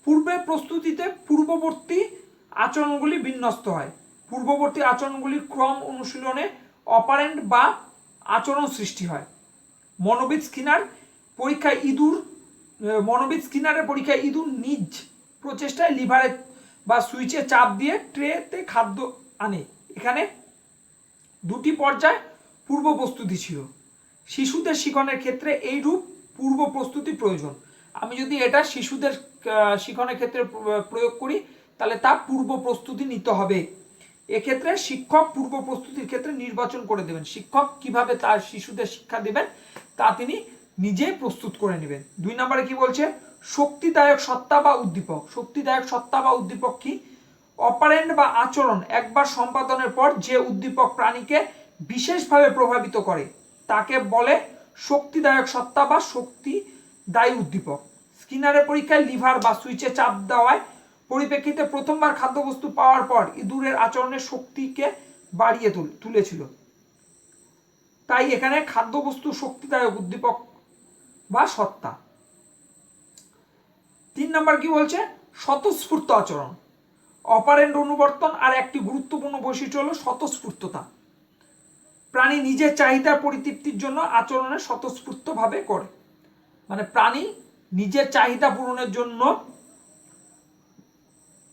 পূর্বের প্রস্তুতিতে পূর্ববর্তী আচরণগুলি বিন্যস্ত হয়। পূর্ববর্তী আচরণগুলির ক্রম অনুশীলনে অপারেন্ট বা আচরণ সৃষ্টি হয়। মনোবিদ স্কিনারের পরীক্ষায় ইঁদুর নিজ প্রচেষ্টায় লিভারে বা সুইচে চাপ দিয়ে ট্রেতে খাদ্য আনে। এখানে 2টি পর্যায় পূর্ব প্রস্তুতি ছিল। শিশুদের শিখনের ক্ষেত্রে এইরূপ পূর্ব প্রস্তুতি প্রয়োজন। আমি যদি এটা শিশুদের শিখনের ক্ষেত্রে প্রয়োগ করি তাহলে তা পূর্ব প্রস্তুতি নিতে হবে। এক্ষেত্রে শিক্ষক পূর্ব প্রস্তুতির ক্ষেত্রে নির্বাচন করে দেবেন। শিক্ষক কিভাবে তার শিশুদের শিক্ষা দেবেন তা তিনি নিজে প্রস্তুত করে নেবেন। 2 নম্বরে কি বলছে? শক্তিদায়ক সত্তা বা উদ্দীপক। শক্তিদায়ক সত্তা বা উদ্দীপক কি? অপারেন্ট বা আচরণ একবার সম্পাদনের পর যে উদ্দীপক প্রাণীকে বিশেষভাবে প্রভাবিত করে তাকে বলে শক্তিদায়ক সত্তা বা শক্তিদায়ী উদ্দীপক। স্কিনারের পরীক্ষায় লিভার বা সুইচে চাপ দেওয়ায় পরিপ্রেক্ষিতে প্রথমবার খাদ্যবস্তু পাওয়ার পর ইঁদুরের আচরণের শক্তিকে বাড়িয়ে তুলেছিল, তাই এখানে খাদ্যবস্তু শক্তিদায়ক উদ্দীপক বা সত্তা। 3 নম্বর কি বলছে? স্বতঃস্ফূর্ত আচরণ। অপারেন্ট অনুবর্তন আর একটি গুরুত্বপূর্ণ বৈশিষ্ট্য হলো স্বতঃস্ফূর্ততা। প্রাণী নিজের চাহিদার পরিতৃপ্তির জন্য আচরণে স্বতঃস্ফূর্তভাবে করে, মানে প্রাণী নিজের চাহিদা পূরণের জন্য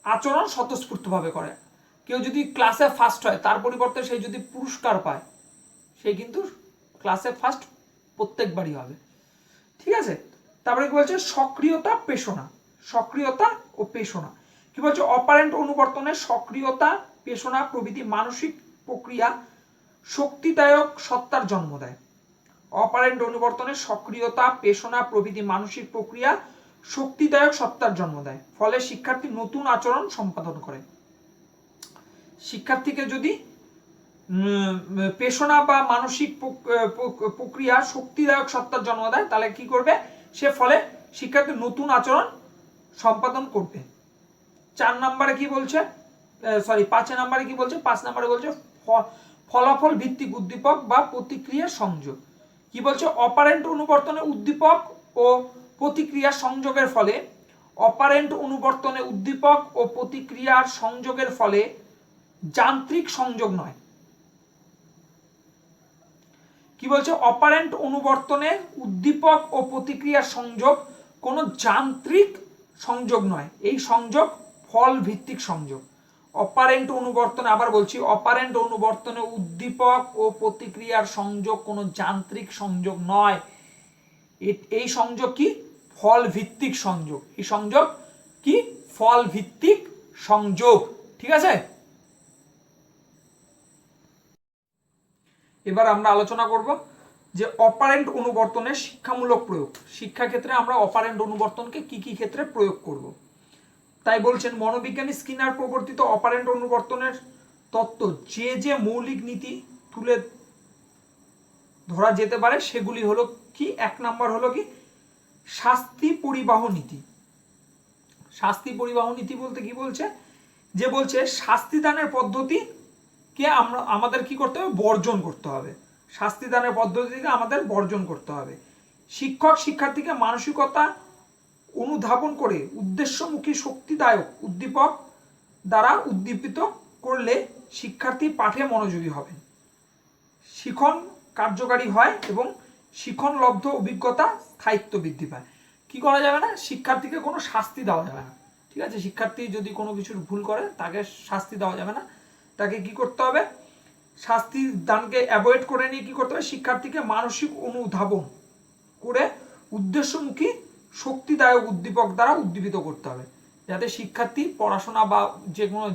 আচরণ স্বতঃস্ফূর্তভাবে করে। কেউ যদি ক্লাসে ফার্স্ট হয় তার পরিবর্তে সে যদি পুরস্কার পায় সে কিন্তু ক্লাসে ফার্স্ট প্রত্যেকবারই হবে। ঠিক আছে, তারপরে কি বলছে? সক্রিয়তা পেশনা। সক্রিয়তা ও পেশনা কি বলছে? অপারেন্ট অনুবর্তনে সক্রিয়তা পেশনা প্রভৃতি মানসিক প্রক্রিয়া শক্তিদায়ক সত্তার জন্ম দেয়। অপারেন্ট অনুবর্তনে সক্রিয়তা পেশনা প্রভৃতি মানসিক প্রক্রিয়া শক্তিদায়ক সত্তার জন্ম দেয়, ফলে শিক্ষার্থী নতুন আচরণ সম্পাদন করে। শিক্ষার্থীকে যদি পেশনা বা মানসিক প্রক্রিয়া শক্তিদায়ক সত্তার জন্ম দেয়, তাহলে কি করবে সে, ফলে শিক্ষার্থী নতুন আচরণ সম্পাদন করবে। 4 নম্বরে কি বলছে, 5 নম্বরে কি বলছে, 5 নম্বরে বলছে ফলাফল ভিত্তিক উদ্দীপক বা প্রতিক্রিয়া সংযোগ। কি বলছে, অপারেন্ট অনুবর্তনে উদ্দীপক ও প্রতিক্রিয়া সংযোগের ফলে, অপারেন্ট অনুবর্তনে উদ্দীপক ও প্রতিক্রিয়ার সংযোগের ফলে যান্ত্রিক সংযোগ নয়। কি বলছে, অপারেন্ট অনুবর্তনে উদ্দীপক ও প্রতিক্রিয়ার সংযোগ কোনো যান্ত্রিক সংযোগ নয়, এই সংযোগ ফল ভিত্তিক সংযোগ। অপারেন্ট অনুবর্তনে, আবার বলছি, অপারেন্ট অনুবর্তনে উদ্দীপক ও প্রতিক্রিয়ার সংযোগ কোনো যান্ত্রিক সংযোগ নয়, এই সংযোগ কি, ফল ভিত্তিক সংযোগ। এই সংযোগ কি, ফল ভিত্তিক সংযোগ। ঠিক আছে, এবার আমরা আলোচনা করব যে অপারেন্ট অনুবর্তনের শিক্ষামূলক প্রয়োগ। শিক্ষা ক্ষেত্রে আমরা অপারেন্ট অনুবর্তনকে কি কি ক্ষেত্রে প্রয়োগ করব। তাই বলছেন, মনোবিজ্ঞানী স্কিনার প্রবর্তিত অপারেন্ট অনুবর্তনের তত্ত্ব যে যে মৌলিক নীতি তুলে ধরা যেতে পারে সেগুলি হলো কি, 1 নম্বর হলো কি, শাস্তি পরিবাহ নীতি। শাস্তি পরিবাহ নীতি বলতে কি বলছে, যে বলছে শাস্তিদানের পদ্ধতিকে আমাদের কি করতে হবে, বর্জন করতে হবে। শাস্তিদানের পদ্ধতিকে আমাদের বর্জন করতে হবে। শিক্ষক শিক্ষার্থীকে মানসিকতা অনুধাবন করে উদ্দেশ্যমুখী শক্তিদায়ক উদ্দীপক দ্বারা উদ্দীপিত করলে শিক্ষার্থী পাঠে মনোযোগী হবে, শিখন কার্যকারী হয় এবং শিখনলব্ধ অভিজ্ঞতা স্থায়িত্ব বৃদ্ধি পায়। কি করা যাবে না, শিক্ষার্থীকে কোনো শাস্তি দেওয়া যাবে না। ঠিক আছে, শিক্ষার্থী যদি কোনো কিছুর ভুল করে তাকে শাস্তি দেওয়া যাবে না, তাকে কি করতে হবে, শাস্তি দানকে অ্যাভয়েড করে নিয়ে কি করতে হবে, শিক্ষার্থীকে মানসিক অনুধাবন করে উদ্দেশ্যমুখী শক্তিদায়ক উদ্দীপক দ্বারা উদ্দীপিত করতে হবে, যাতে শিক্ষার্থী পড়াশোনা বা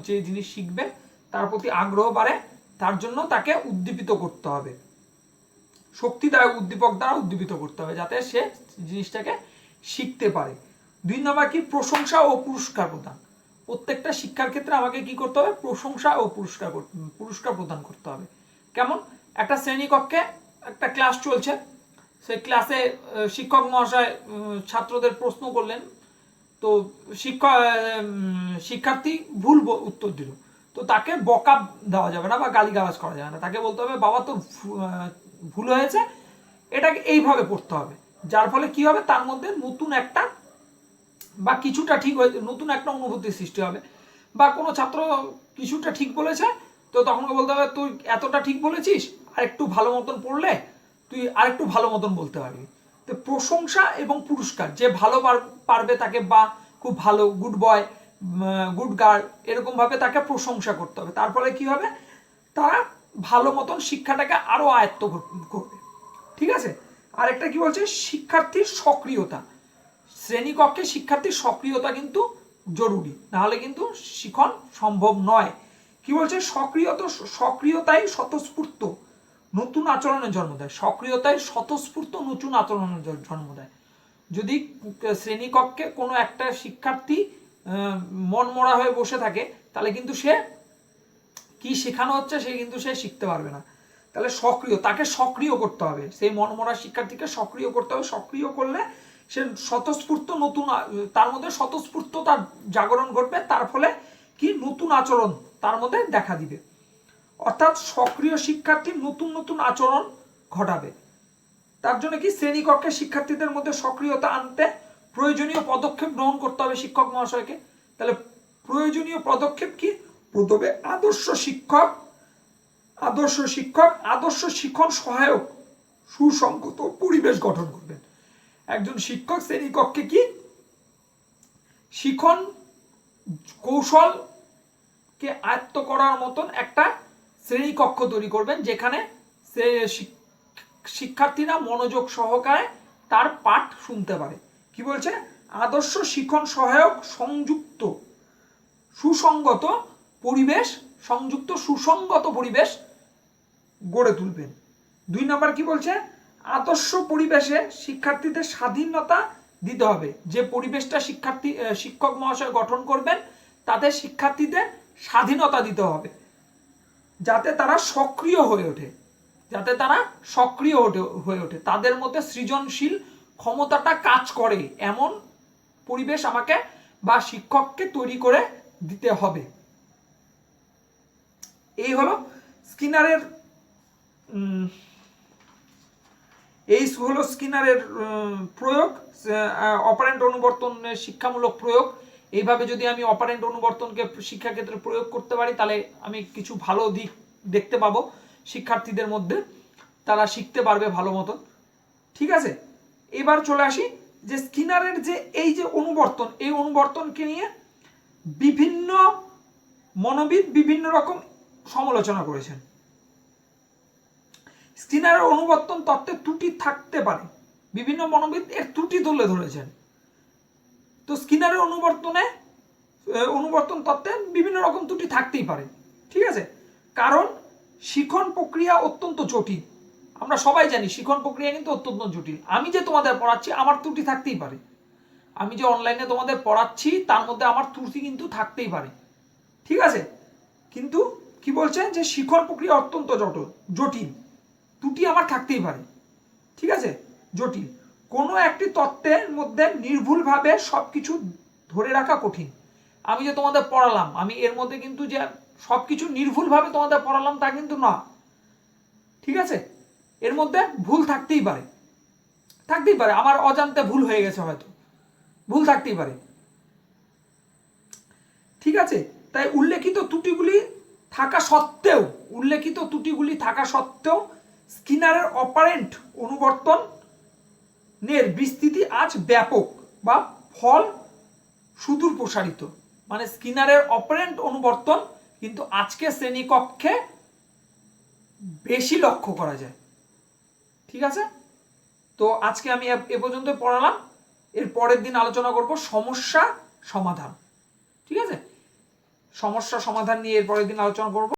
যে জিনিস শিখবে তার প্রতি আগ্রহ বাড়ে, তার জন্য তাকে উদ্দীপিত করতে হবে, শক্তিদায়ক উদ্দীপক দ্বারা উদ্দীপিত করতে হবে, যাতে সে জিনিসটাকে শিখতে পারে। 2 নম্বর কি, প্রশংসা ও পুরস্কার প্রদান। প্রত্যেকটা শিক্ষার ক্ষেত্রে আমাকে কি করতে হবে, প্রশংসা ও পুরস্কার প্রদান করতে হবে। কেমন, একটা শ্রেণীকক্ষে একটা ক্লাস চলছে, সেই ক্লাসে শিক্ষক মহাশয় ছাত্রদের প্রশ্ন করলেন, তো শিক্ষার্থী ভুল উত্তর দিল, তো তাকে বকা দেওয়া যাবে না বা গালিগালাজ করা যাবে না, তাকে বলতে হবে বাবা তো ভুল হয়েছে, এটাকে এইভাবে পড়তে হবে, যার ফলে কি হবে, তার মধ্যে নতুন একটা বা কিছুটা ঠিক হয়েছে, নতুন একটা অনুভূতির সৃষ্টি হবে। বা কোনো ছাত্র কিছুটা ঠিক বলেছে, তো তখন বলতে হবে তুই এতটা ঠিক বলেছিস, আর একটু ভালো মতন পড়লে তুই আরেকটু ভালো মতন বলতে পারবি। তো প্রশংসা এবং পুরস্কার, যে ভালো পারবে তাকে বা খুব ভালো, গুড বয়, গুড গার্ল, এরকম ভাবে তাকে প্রশংসা করতে হবে। তার ফলে কি হবে, তারা ভালো মতন শিক্ষাটাকে আরো আয়ত্ত করবে। ঠিক আছে, আরেকটা কি বলছে, শিক্ষার্থীর সক্রিয়তা। শ্রেণীকক্ষে শিক্ষার্থীর সক্রিয়তা কিন্তু জরুরি, নাহলে কিন্তু শিখন সম্ভব নয়। কি বলছে, সক্রিয়তাই স্বতঃস্ফূর্ত নতুন আচরণের জন্ম দেয়। সক্রিয়তায় স্বতঃস্ফূর্ত নতুন আচরণের জন্ম দেয়। যদি শ্রেণীকক্ষে কোনো একটা শিক্ষার্থী মনমরা হয়ে বসে থাকে, তাহলে কিন্তু সে কি শেখানো হচ্ছে সে কিন্তু সে শিখতে পারবে না। তাহলে তাকে সক্রিয় করতে হবে, সেই মনমরা শিক্ষার্থীকে সক্রিয় করতে হবে। সক্রিয় করলে সে স্বতঃস্ফূর্ত নতুন, তার মধ্যে স্বতঃস্ফূর্ততার জাগরণ ঘটবে, তার ফলে কি নতুন আচরণ তার মধ্যে দেখা দিবে। অর্থাৎ সক্রিয় শিক্ষার্থী নতুন নতুন আচরণ ঘটাবে। তার জন্য কি শ্রেণীকক্ষে শিক্ষার্থীদের মধ্যে সক্রিয়তা আনতে প্রয়োজনীয় পদক্ষেপ গ্রহণ করতে হবে শিক্ষক মহাশয়কে। তাহলে প্রয়োজনীয় পদক্ষেপ কি, প্রথমে আদর্শ শিক্ষক, আদর্শ শিক্ষণ সহায়ক সুসংগত পরিবেশ গঠন করবেন। একজন শিক্ষক শ্রেণীকক্ষে কি শিখন কৌশলকে আয়ত্ত করার মতন একটা শ্রেণীকক্ষ তৈরি করবেন, যেখানে শিক্ষার্থীরা মনোযোগ সহকারে তার পাঠ শুনতে পারে। কি বলছে, আদর্শ শিখন সহায়ক সুসংগত পরিবেশ গড়ে তুলবেন। 2 নম্বর কি বলছে, আদর্শ পরিবেশে শিক্ষার্থীদের স্বাধীনতা দিতে হবে। যে পরিবেশটা শিক্ষক মহাশয় গঠন করবেন তাতে শিক্ষার্থীদের স্বাধীনতা দিতে হবে, যাতে তারা সক্রিয় হয়ে ওঠে, তাদের মধ্যে সৃজনশীল ক্ষমতাটা কাজ করে এমন পরিবেশ আমাকে বা শিক্ষককে তৈরি করে দিতে হবে। এই হলো স্কিনারের প্রয়োগ, অপারেন্ট অনুবর্তনের শিক্ষামূলক প্রয়োগ। এইভাবে যদি আমি অপারেন্ট অনুবর্তনকে শিক্ষাক্ষেত্রে প্রয়োগ করতে পারি তাহলে আমি কিছু ভালো দিক দেখতে পাবো শিক্ষার্থীদের মধ্যে, তারা শিখতে পারবে ভালো মতন। ঠিক আছে, এবার চলে আসি যে স্কিনারের যে এই যে অনুবর্তন, এই অনুবর্তনকে নিয়ে বিভিন্ন মনোবিদ বিভিন্ন রকম সমালোচনা করেছেন। স্কিনারের অনুবর্তন তত্ত্বে ত্রুটি থাকতে পারে, বিভিন্ন মনোবিদ এর ত্রুটি তুলে ধরেছেন। তো স্কিনারের অনুবর্তন তত্ত্বে বিভিন্ন রকম ত্রুটি থাকতেই পারে, ঠিক আছে, কারণ শিখন প্রক্রিয়া অত্যন্ত জটিল। আমরা সবাই জানি শিখন প্রক্রিয়া কিন্তু অত্যন্ত জটিল। আমি যে তোমাদের পড়াচ্ছি আমার ত্রুটি থাকতেই পারে, আমি যে অনলাইনে তোমাদের পড়াচ্ছি তার মধ্যে আমার ত্রুটি কিন্তু থাকতেই পারে, ঠিক আছে। কিন্তু কি বলছে যে শিখন প্রক্রিয়া অত্যন্ত জটিল, ত্রুটি আমার থাকতেই পারে, ঠিক আছে, জটিল। কোনো একটি তত্ত্বের মধ্যে নির্ভুলভাবে সবকিছু ধরে রাখা কঠিন। আমি যে তোমাদের পড়ালাম, আমি এর মধ্যে কিন্তু যে সবকিছু নির্ভুলভাবে তোমাদের পড়ালাম তা কিন্তু না, ঠিক আছে, এর মধ্যে ভুল থাকতেই পারে, আমার অজান্তে ভুল হয়ে গেছে, হয়তো ভুল থাকতেই পারে, ঠিক আছে। তাই উল্লেখিত ত্রুটিগুলি থাকা সত্ত্বেও স্কিনারের অপারেন্ট অনুবর্তনের বিস্তৃতি আজ ব্যাপক বা ফল সুদূর প্রসারিত। মানে স্কিনারের অপারেন্ট অনুবর্তন কিন্তু আজকে শ্রেণীকক্ষে বেশি লক্ষ্য করা যায়, ঠিক আছে। তো আজকে আমি এ পর্যন্ত পড়ালাম, এর পরের দিন আলোচনা করব সমস্যা সমাধান, ঠিক আছে, সমস্যা সমাধান নিয়ে এর পরের দিন আলোচনা করব।